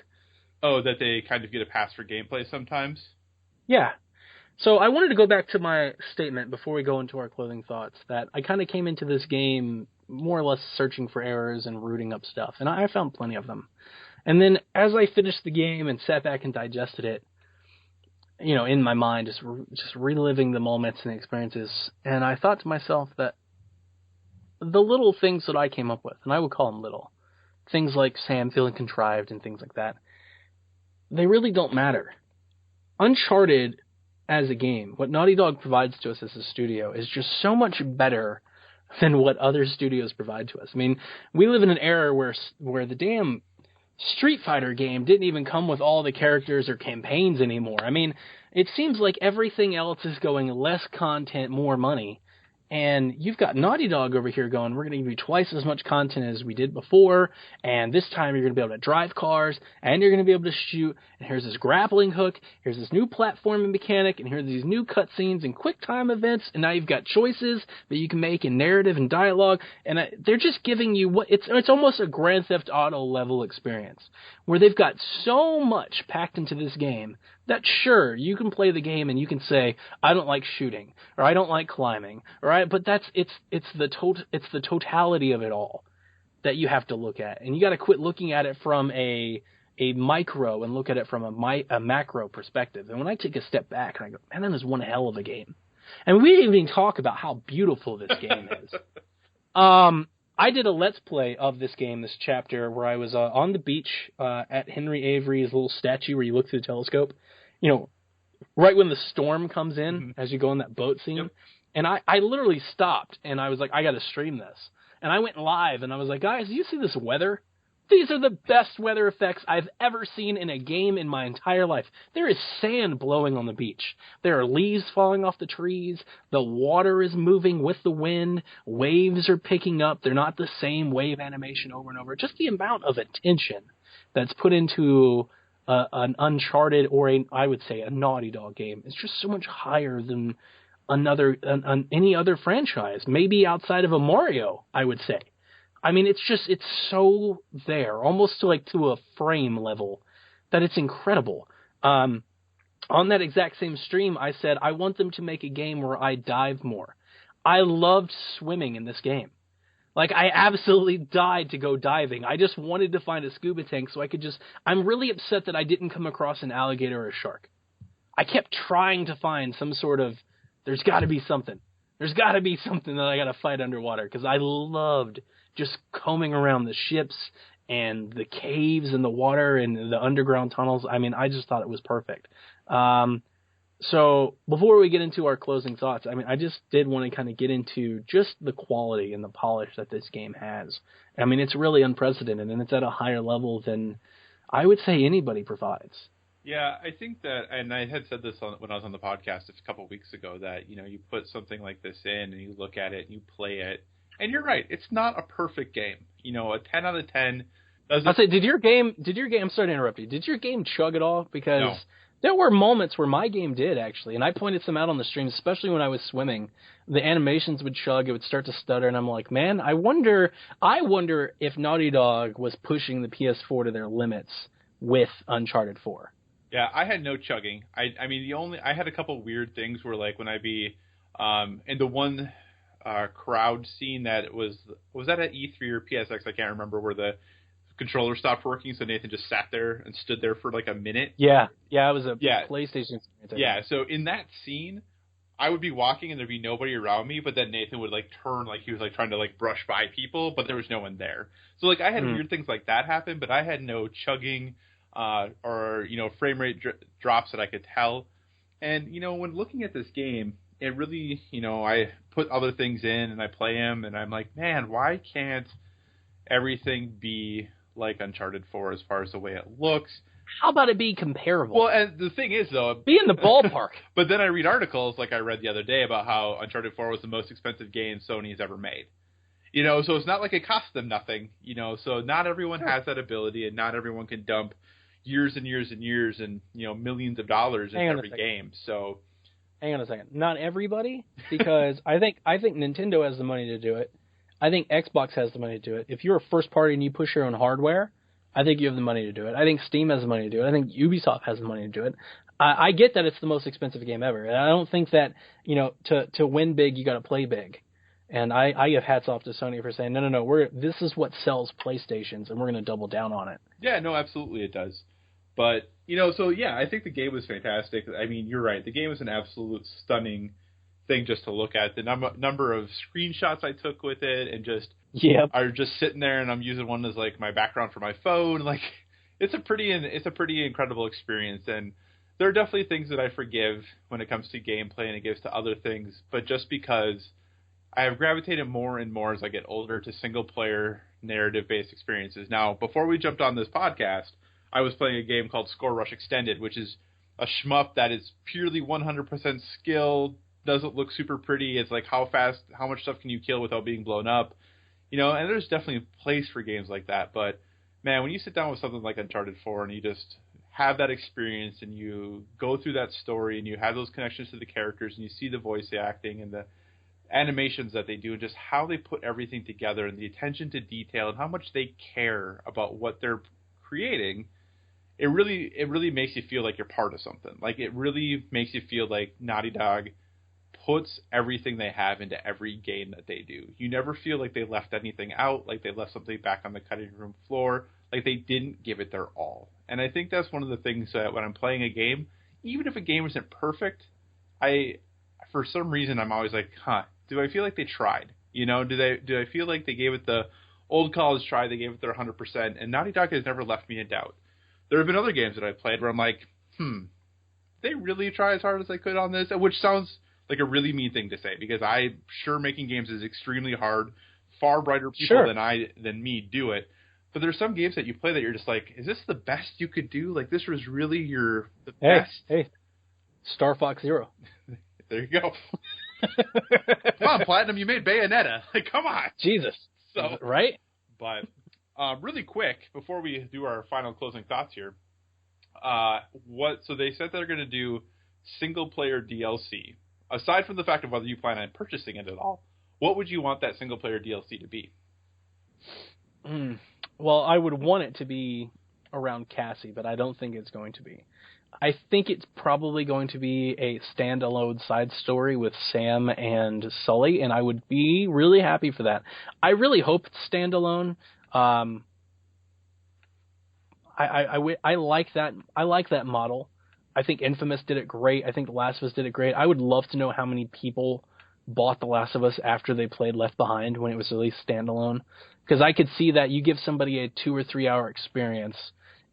Oh, that they kind of get a pass for gameplay sometimes? Yeah. So I wanted to go back to my statement before we go into our closing thoughts, that I kind of came into this game more or less searching for errors and rooting up stuff, and I found plenty of them. And then as I finished the game and sat back and digested it, in my mind, just reliving the moments and the experiences, and I thought to myself that the little things that I came up with, and I would call them little, things like Sam feeling contrived and things like that, they really don't matter. Uncharted as a game, what Naughty Dog provides to us as a studio is just so much better than what other studios provide to us. I mean, we live in an era where the damn Street Fighter game didn't even come with all the characters or campaigns anymore. I mean, it seems like everything else is going less content, more money. And you've got Naughty Dog over here going, we're going to give you twice as much content as we did before, and this time you're going to be able to drive cars, and you're going to be able to shoot, and here's this grappling hook, here's this new platforming mechanic, and here's these new cutscenes and quick time events, and now you've got choices that you can make in narrative and dialogue, and they're just giving you it's almost a Grand Theft Auto level experience, where they've got so much packed into this game that sure, you can play the game and you can say, I don't like shooting, or I don't like climbing, right? But it's the totality of it all that you have to look at, and you got to quit looking at it from a micro and look at it from a macro perspective. And when I take a step back and I go, man, that is one hell of a game. And we didn't even talk about how beautiful this game is. I did a Let's Play of this game, this chapter, where I was on the beach at Henry Avery's little statue where you look through the telescope. Right when the storm comes in, as you go on that boat scene. Yep. And I literally stopped, and I was like, I got to stream this. And I went live, and I was like, guys, do you see this weather? These are the best weather effects I've ever seen in a game in my entire life. There is sand blowing on the beach. There are leaves falling off the trees. The water is moving with the wind. Waves are picking up. They're not the same wave animation over and over. Just the amount of attention that's put into an Uncharted or I would say a Naughty Dog game is just so much higher than any other franchise. Maybe outside of a Mario, I would say. I mean, it's so there, almost to a frame level, that it's incredible. On that exact same stream, I said, I want them to make a game where I dive more. I loved swimming in this game. Like, I absolutely died to go diving. I just wanted to find a scuba tank so I could I'm really upset that I didn't come across an alligator or a shark. I kept trying to find some sort of, there's got to be something. There's got to be something that I got to fight underwater, because I loved just combing around the ships and the caves and the water and the underground tunnels. I mean, I just thought it was perfect. So before we get into our closing thoughts, I mean, I just did want to kind of get into just the quality and the polish that this game has. I mean, it's really unprecedented, and it's at a higher level than I would say anybody provides. Yeah, I think that, and I had said this when I was on the podcast a couple of weeks ago, that, you put something like this in and you look at it and you play it, and you're right, it's not a perfect game. A 10 out of 10 doesn't... I'll say, did your game, I'm sorry to interrupt you, did your game chug at all? Because... No. There were moments where my game did, actually, and I pointed some out on the stream, especially when I was swimming. The animations would chug, it would start to stutter, and I'm like, man, I wonder if Naughty Dog was pushing the PS4 to their limits with Uncharted 4. Yeah, I had no chugging. I mean, I had a couple weird things where, like, when I'd be, and the one crowd scene that was that at E3 or PSX? I can't remember, where the controller stopped working, so Nathan just sat there and stood there for like a minute. Yeah, it was a PlayStation experience. Yeah, so in that scene, I would be walking and there'd be nobody around me, but then Nathan would like turn, like he was like trying to like brush by people, but there was no one there. So like I had weird things like that happen, but I had no chugging or frame rate drops that I could tell. And when looking at this game, it really I put other things in and I play them, and I'm like, man, why can't everything be like Uncharted 4 as far as the way it looks? How about it be comparable? Well, and the thing is, though, be in the ballpark. But then I read articles, like I read the other day, about how Uncharted 4 was the most expensive game Sony's ever made. So it's not like it cost them nothing. So not everyone has that ability, and not everyone can dump years and years and years and millions of dollars in every game. So hang on a second, not everybody, because I think Nintendo has the money to do it. I think Xbox has the money to do it. If you're a first party and you push your own hardware, I think you have the money to do it. I think Steam has the money to do it. I think Ubisoft has the money to do it. I get that it's the most expensive game ever. And I don't think that, to win big, you got to play big. And I give hats off to Sony for saying, no, this is what sells PlayStations, and we're going to double down on it. Yeah, no, absolutely it does. But, so yeah, I think the game was fantastic. I mean, you're right. The game was an absolute stunning thing just to look at. The number of screenshots I took with it, and just are just sitting there, and I'm using one as like my background for my phone. Like, it's a pretty incredible experience. And there are definitely things that I forgive when it comes to gameplay and it gives to other things. But just because I have gravitated more and more as I get older to single player narrative based experiences. Now, before we jumped on this podcast, I was playing a game called Score Rush Extended, which is a shmup that is purely 100% skill. Doesn't look super pretty. It's like how much stuff can you kill without being blown up? And there's definitely a place for games like that. But, man, when you sit down with something like Uncharted 4 and you just have that experience and you go through that story and you have those connections to the characters and you see the voice acting and the animations that they do and just how they put everything together and the attention to detail and how much they care about what they're creating, it really makes you feel like you're part of something. Like, it really makes you feel like Naughty Dog puts everything they have into every game that they do. You never feel like they left anything out, like they left something back on the cutting room floor, like they didn't give it their all. And I think that's one of the things that when I'm playing a game, even if a game isn't perfect, for some reason, I'm always like, do I feel like they tried? Do I feel like they gave it the old college try, they gave it their 100%, and Naughty Dog has never left me in doubt. There have been other games that I've played where I'm like, they really try as hard as they could on this, which sounds like a really mean thing to say, because I'm sure making games is extremely hard. Far brighter people than me do it. But there's some games that you play that you're just like, is this the best you could do? Like, this was really the best? Hey, Star Fox Zero. There you go. Come on, Platinum, you made Bayonetta. Like, come on. Jesus. So, right? But really quick, before we do our final closing thoughts here, so they said they're going to do single-player DLC. Aside from the fact of whether you plan on purchasing it at all, what would you want that single-player DLC to be? Well, I would want it to be around Cassie, but I don't think it's going to be. I think it's probably going to be a standalone side story with Sam and Sully, and I would be really happy for that. I really hope it's standalone. I like that. I like that model. I think Infamous did it great. I think The Last of Us did it great. I would love to know how many people bought The Last of Us after they played Left Behind when it was released standalone. Because I could see that you give somebody a 2 or 3 hour experience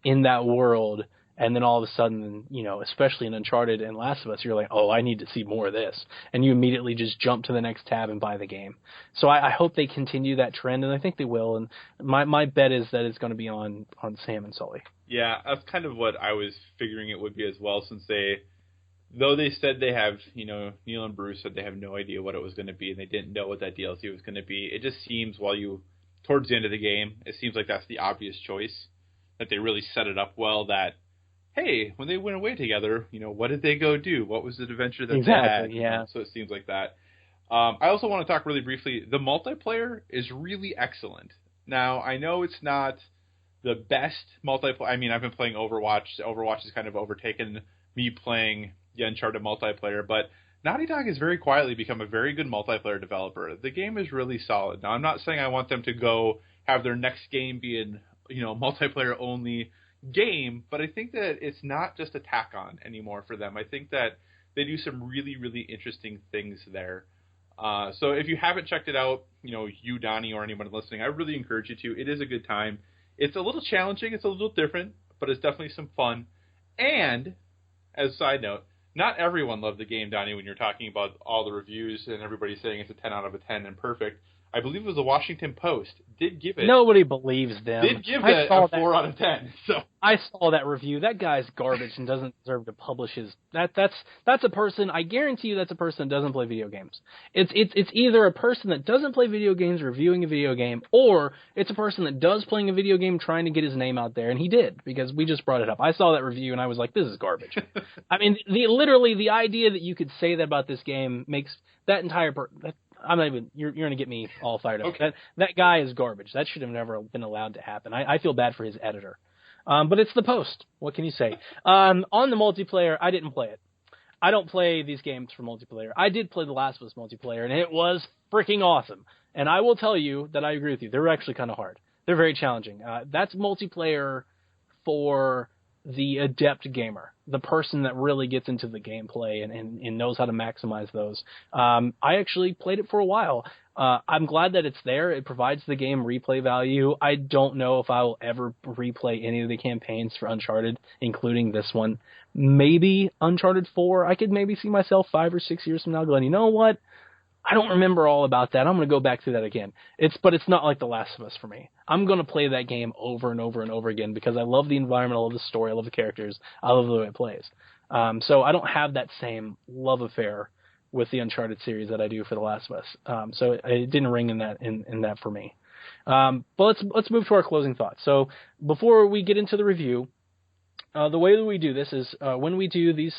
in that world, and then all of a sudden, especially in Uncharted and Last of Us, you're like, oh, I need to see more of this. And you immediately just jump to the next tab and buy the game. So I hope they continue that trend, and I think they will. And my bet is that it's going to be on Sam and Sully. Yeah, that's kind of what I was figuring it would be as well, since though they said they have, Neil and Bruce said they have no idea what it was going to be, and they didn't know what that DLC was going to be. It just seems towards the end of the game, it seems like that's the obvious choice, that they really set it up well, that, hey, when they went away together, what did they go do? What was the adventure that they had? Yeah. So it seems like that. I also want to talk really briefly. The multiplayer is really excellent. Now, I know it's not the best multiplayer. I mean, I've been playing Overwatch. Overwatch has kind of overtaken me playing the Uncharted multiplayer, but Naughty Dog has very quietly become a very good multiplayer developer. The game is really solid. Now, I'm not saying I want them to go have their next game be an multiplayer only game, but I think that it's not just a tack on anymore for them. I think that they do some really, really interesting things there. So if you haven't checked it out, you, Donnie, or anyone listening, I really encourage you to. It is a good time. It's a little challenging. It's a little different, but it's definitely some fun. And, as a side note, not everyone loved the game, Donnie, when you're talking about all the reviews and everybody saying it's a 10 out of a 10 and perfect. I believe it was the Washington Post did give it. Nobody believes them. Did give it a 4 out of 10. So I saw that review. That guy's garbage and doesn't deserve to publish his. That's a person. I guarantee you, that's a person that doesn't play video games. It's either a person that doesn't play video games reviewing a video game, or it's a person that does playing a video game trying to get his name out there, and he did because we just brought it up. I saw that review and I was like, this is garbage. I mean, literally the idea that you could say that about this game makes that entire I'm not even. You're going to get me all fired up. Okay. That guy is garbage. That should have never been allowed to happen. I feel bad for his editor. But it's the Post. What can you say? On the multiplayer, I didn't play it. I don't play these games for multiplayer. I did play The Last of Us multiplayer, and it was freaking awesome. And I will tell you that I agree with you. They're actually kind of hard. They're very challenging. That's multiplayer for the adept gamer, the person that really gets into the gameplay and knows how to maximize those. I actually played it for a while. I'm glad that it's there. It provides the game replay value. I don't know if I will ever replay any of the campaigns for Uncharted, including this one. Maybe Uncharted 4. I could maybe see myself 5 or 6 years from now going, you know what? I don't remember all about that. I'm going to go back through that again. But it's not like The Last of Us for me. I'm going to play that game over and over and over again because I love the environment, I love the story, I love the characters, I love the way it plays. So I don't have that same love affair with the Uncharted series that I do for The Last of Us. So it didn't ring in that for me. But let's move to our closing thoughts. So before we get into the review, the way that we do this is when we do these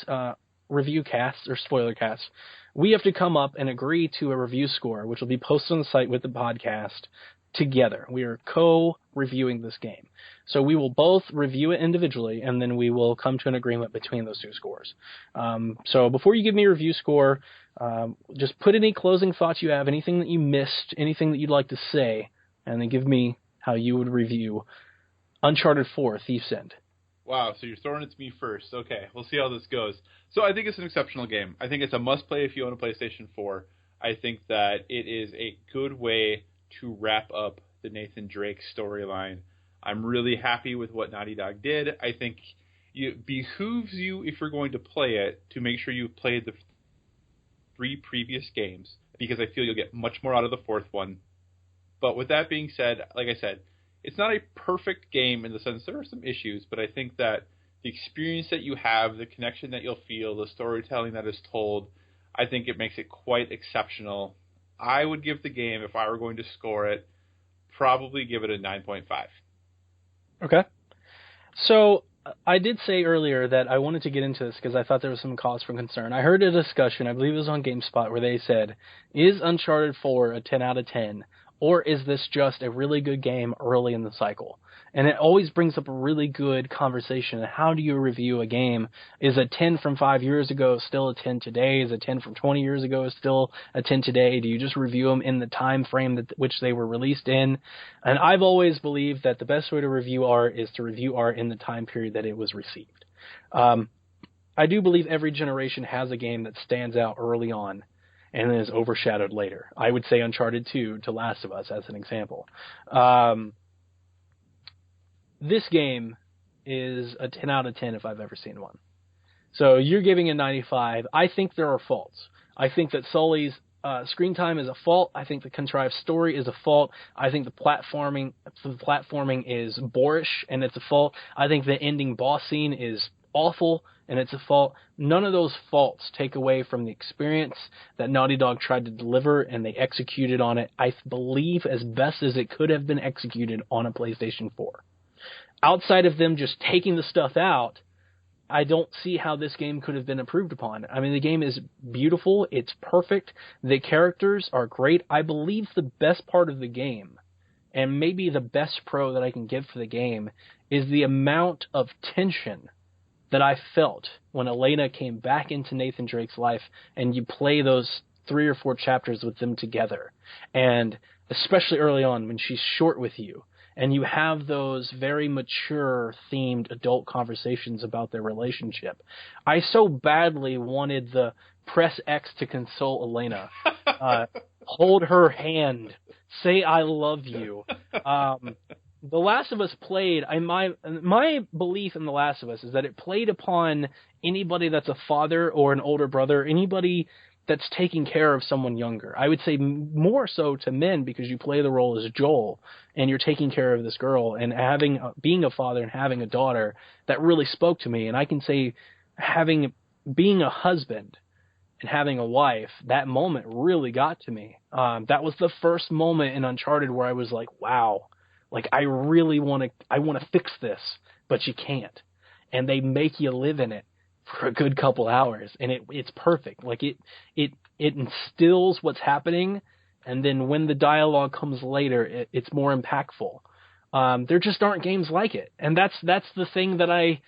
review casts or spoiler casts, we have to come up and agree to a review score, which will be posted on the site with the podcast together. We are co-reviewing this game. So we will both review it individually, and then we will come to an agreement between those two scores. So before you give me a review score, just put any closing thoughts you have, anything that you missed, anything that you'd like to say, and then give me how you would review Uncharted 4: Thief's End. Wow, so you're throwing it to me first. Okay, we'll see how this goes. So I think it's an exceptional game. I think it's a must-play if you own a PlayStation 4. I think that it is a good way to wrap up the Nathan Drake storyline. I'm really happy with what Naughty Dog did. I think it behooves you, if you're going to play it, to make sure you've played the 3 previous games, because I feel you'll get much more out of the 4th one. But with that being said, like I said, it's not a perfect game in the sense there are some issues, but I think that the experience that you have, the connection that you'll feel, the storytelling that is told, I think it makes it quite exceptional. I would give the game, if I were going to score it, probably give it a 9.5. Okay. So I did say earlier that I wanted to get into this because I thought there was some cause for concern. I heard a discussion, I believe it was on GameSpot, where they said, is Uncharted 4 a 10 out of 10? Or is this just a really good game early in the cycle? And it always brings up a really good conversation. How do you review a game? Is a 10 from 5 years ago still a 10 today? Is a 10 from 20 years ago still a 10 today? Do you just review them in the time frame which they were released in? And I've always believed that the best way to review art is to review art in the time period that it was received. I do believe every generation has a game that stands out early on and then is overshadowed later. I would say Uncharted 2 to Last of Us as an example. This game is a 10 out of 10 if I've ever seen one. So you're giving a 95. I think there are faults. I think that Sully's screen time is a fault. I think the contrived story is a fault. I think the platforming is boorish, and it's a fault. I think the ending boss scene is awful, and it's a fault. None of those faults take away from the experience that Naughty Dog tried to deliver, and they executed on it, I believe, as best as it could have been executed on a PlayStation 4. Outside of them just taking the stuff out, I don't see how this game could have been improved upon. I mean, the game is beautiful. It's perfect. The characters are great. I believe the best part of the game, and maybe the best pro that I can give for the game, is the amount of tension that I felt when Elena came back into Nathan Drake's life and you play those 3 or 4 chapters with them together. And especially early on when she's short with you and you have those very mature themed adult conversations about their relationship. I so badly wanted the press X to console Elena, hold her hand, say I love you. The Last of Us played, my belief in The Last of Us is that it played upon anybody that's a father or an older brother, anybody that's taking care of someone younger. I would say more so to men because you play the role as Joel and you're taking care of this girl, and being a father and having a daughter, that really spoke to me. And I can say being a husband and having a wife, that moment really got to me. That was the first moment in Uncharted where I was like, wow, like I really want to fix this, but you can't. And they make you live in it for a good couple hours, and it's perfect. Like it instills what's happening, and then when the dialogue comes later, it's more impactful. There just aren't games like it, and that's the thing that I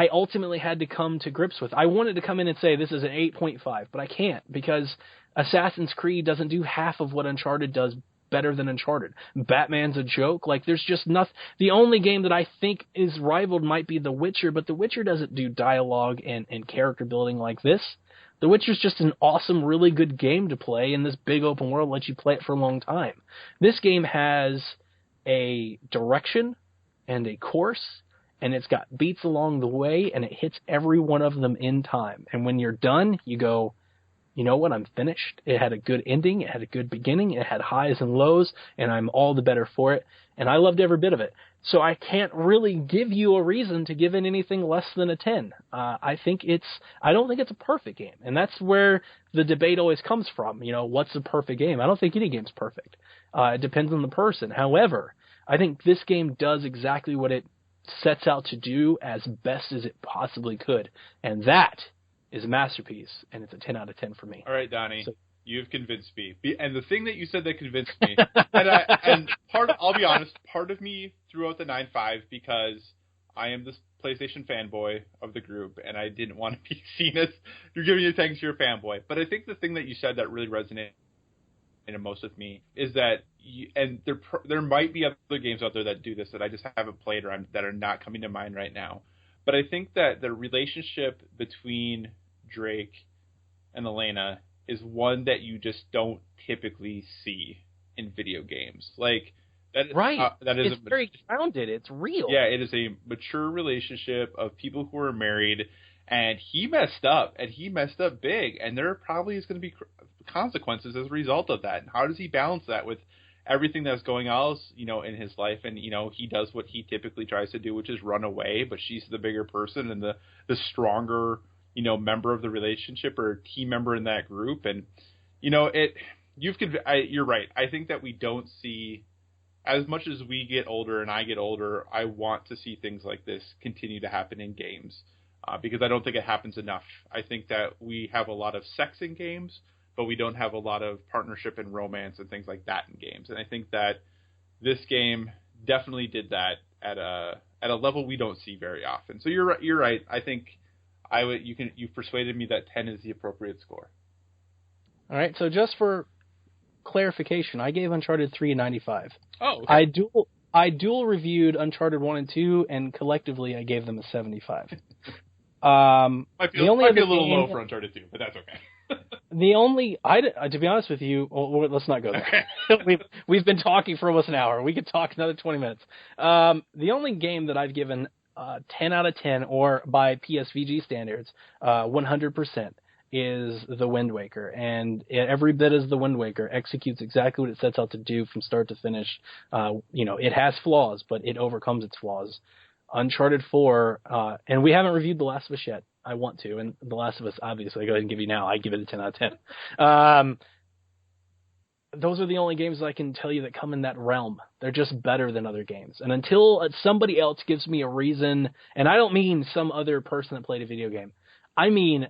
ultimately had to come to grips with. I wanted to come in and say this is an 8.5, but I can't, because Assassin's Creed doesn't do half of what Uncharted does better than Uncharted. Batman's a joke. Like, there's just nothing. The only game that I think is rivaled might be The Witcher, but The Witcher doesn't do dialogue and character building like this. The Witcher's just an awesome, really good game to play in this big open world, lets you play it for a long time. This game has a direction and a course, and it's got beats along the way, and it hits every one of them in time. And when you're done, you go, you know what, I'm finished. It had a good ending. It had a good beginning. It had highs and lows, and I'm all the better for it. And I loved every bit of it. So I can't really give you a reason to give it anything less than a 10. I don't think it's a perfect game. And that's where the debate always comes from. You know, what's a perfect game? I don't think any game's perfect. It depends on the person. However, I think this game does exactly what it sets out to do as best as it possibly could. And that is a masterpiece, and it's a 10 out of 10 for me. All right, Donnie, you've convinced me. And the thing that you said that convinced me, I'll be honest, part of me threw out the 9.5 because I am this PlayStation fanboy of the group, and I didn't want to be seen as you're giving your thanks to your fanboy. But I think the thing that you said that really resonated most with me is that, there might be other games out there that do this that I just haven't played or that are not coming to mind right now. But I think that the relationship between Drake and Elena is one that you just don't typically see in video games. Like, that is, right. That is it's very grounded. It's real. Yeah, it is a mature relationship of people who are married, and he messed up big, and there probably is going to be consequences as a result of that. And how does he balance that with everything that's going on, in his life? And, he does what he typically tries to do, which is run away, but she's the bigger person and the stronger, member of the relationship or team member in that group. And, you're right. I think that we don't see, as much as we get older and I get older, I want to see things like this continue to happen in games, because I don't think it happens enough. I think that we have a lot of sex in games, but we don't have a lot of partnership and romance and things like that in games. And I think that this game definitely did that at a level we don't see very often. So you're right. I think you've persuaded me that 10 is the appropriate score. All right. So just for clarification, I gave Uncharted 3 a 95. Oh, okay. I dual reviewed Uncharted 1 and 2, and collectively I gave them a 75. Might be a little low for Uncharted 2, but that's okay. To be honest with you, let's not go there. Okay. We've been talking for almost an hour. We could talk another 20 minutes. The only game that I've given 10 out of 10, or by PSVG standards, 100%, is The Wind Waker. And every bit as The Wind Waker executes exactly what it sets out to do from start to finish. It has flaws, but it overcomes its flaws. Uncharted 4, and we haven't reviewed The Last of Us yet. I want to, and The Last of Us, obviously, I go ahead and give you now. I give it a 10 out of 10. Those are the only games I can tell you that come in that realm. They're just better than other games. And until somebody else gives me a reason, and I don't mean some other person that played a video game. I mean,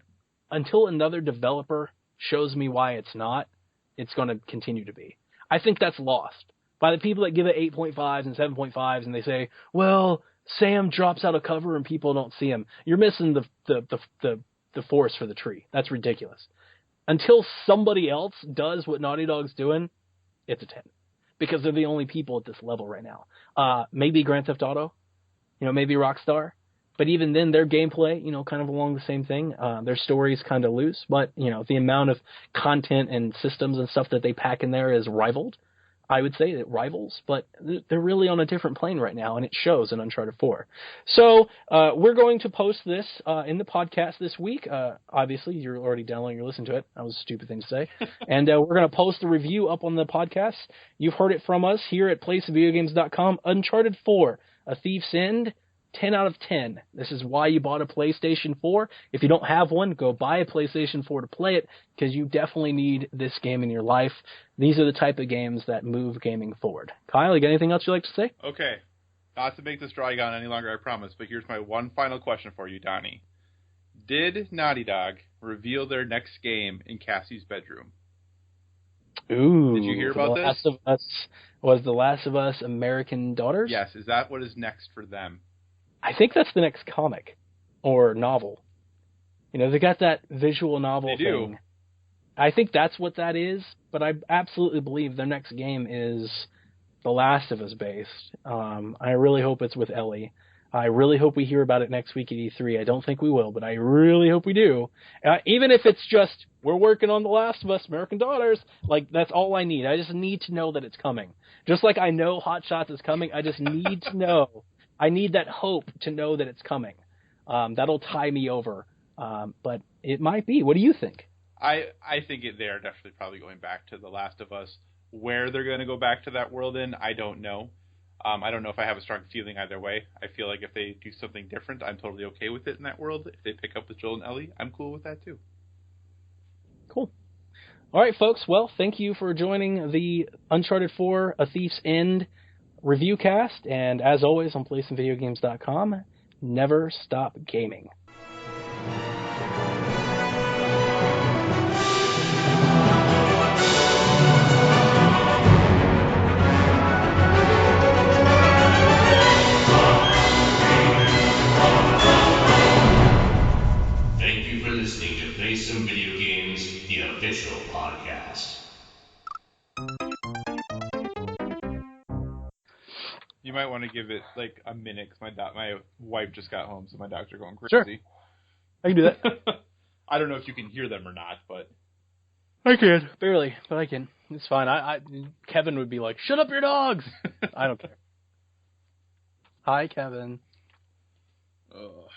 until another developer shows me why it's not, it's going to continue to be. I think that's lost by the people that give it 8.5s and 7.5s, and they say, well, Sam drops out of cover and people don't see him. You're missing the forest for the tree. That's ridiculous. Until somebody else does what Naughty Dog's doing, it's a 10. Because they're the only people at this level right now. Maybe Grand Theft Auto, maybe Rockstar. But even then, their gameplay, kind of along the same thing. Their story's kind of loose. But, the amount of content and systems and stuff that they pack in there is rivaled. I would say it rivals, but they're really on a different plane right now, and it shows in Uncharted 4. So we're going to post this in the podcast this week. Obviously, you're already downloading or listening to it. That was a stupid thing to say. And we're going to post the review up on the podcast. You've heard it from us here at PlaySVGames.com. Uncharted 4, A Thief's End. 10 out of 10. This is why you bought a PlayStation 4. If you don't have one, go buy a PlayStation 4 to play it, because you definitely need this game in your life. These are the type of games that move gaming forward. Kyle, you got anything else you'd like to say? Okay. Not to make this drag on any longer, I promise, but here's my one final question for you, Donnie. Did Naughty Dog reveal their next game in Cassie's bedroom? Ooh. Did you hear about this? Was The Last of Us American Daughters? Yes. Is that what is next for them? I think that's the next comic or novel. They got that visual novel thing. I think that's what that is, but I absolutely believe their next game is The Last of Us based. I really hope it's with Ellie. I really hope we hear about it next week at E3. I don't think we will, but I really hope we do. Even if it's just, we're working on The Last of Us American Daughters, that's all I need. I just need to know that it's coming. Just like I know Hot Shots is coming, I just need to know. I need that hope to know that it's coming. That'll tie me over. But it might be. What do you think? I think they're definitely probably going back to The Last of Us. Where they're going to go back to that world in, I don't know. I don't know if I have a strong feeling either way. I feel like if they do something different, I'm totally okay with it in that world. If they pick up with Joel and Ellie, I'm cool with that too. Cool. All right, folks. Well, thank you for joining the Uncharted 4 A Thief's End review cast, and as always on PlayStationVideoGames.com, never stop gaming. Thank you for listening to Play Some Video Games, the official podcast. You might want to give it a minute, because my wife just got home, so my dogs are going crazy. Sure. I can do that. I don't know if you can hear them or not, but... I can. Barely, but I can. It's fine. Kevin would be like, shut up your dogs! I don't care. Hi, Kevin. Ugh.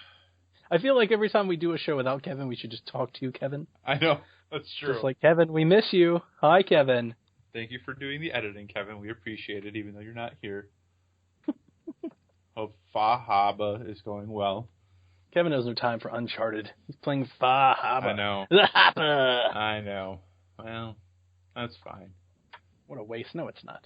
I feel like every time we do a show without Kevin, we should just talk to Kevin. I know. That's true. Just like, Kevin, we miss you. Hi, Kevin. Thank you for doing the editing, Kevin. We appreciate it, even though you're not here. Hope Fahaba is going well. Kevin has no time for Uncharted. He's playing Fahaba. I know. Fahaba. I know. Well, that's fine. What a waste. No, it's not.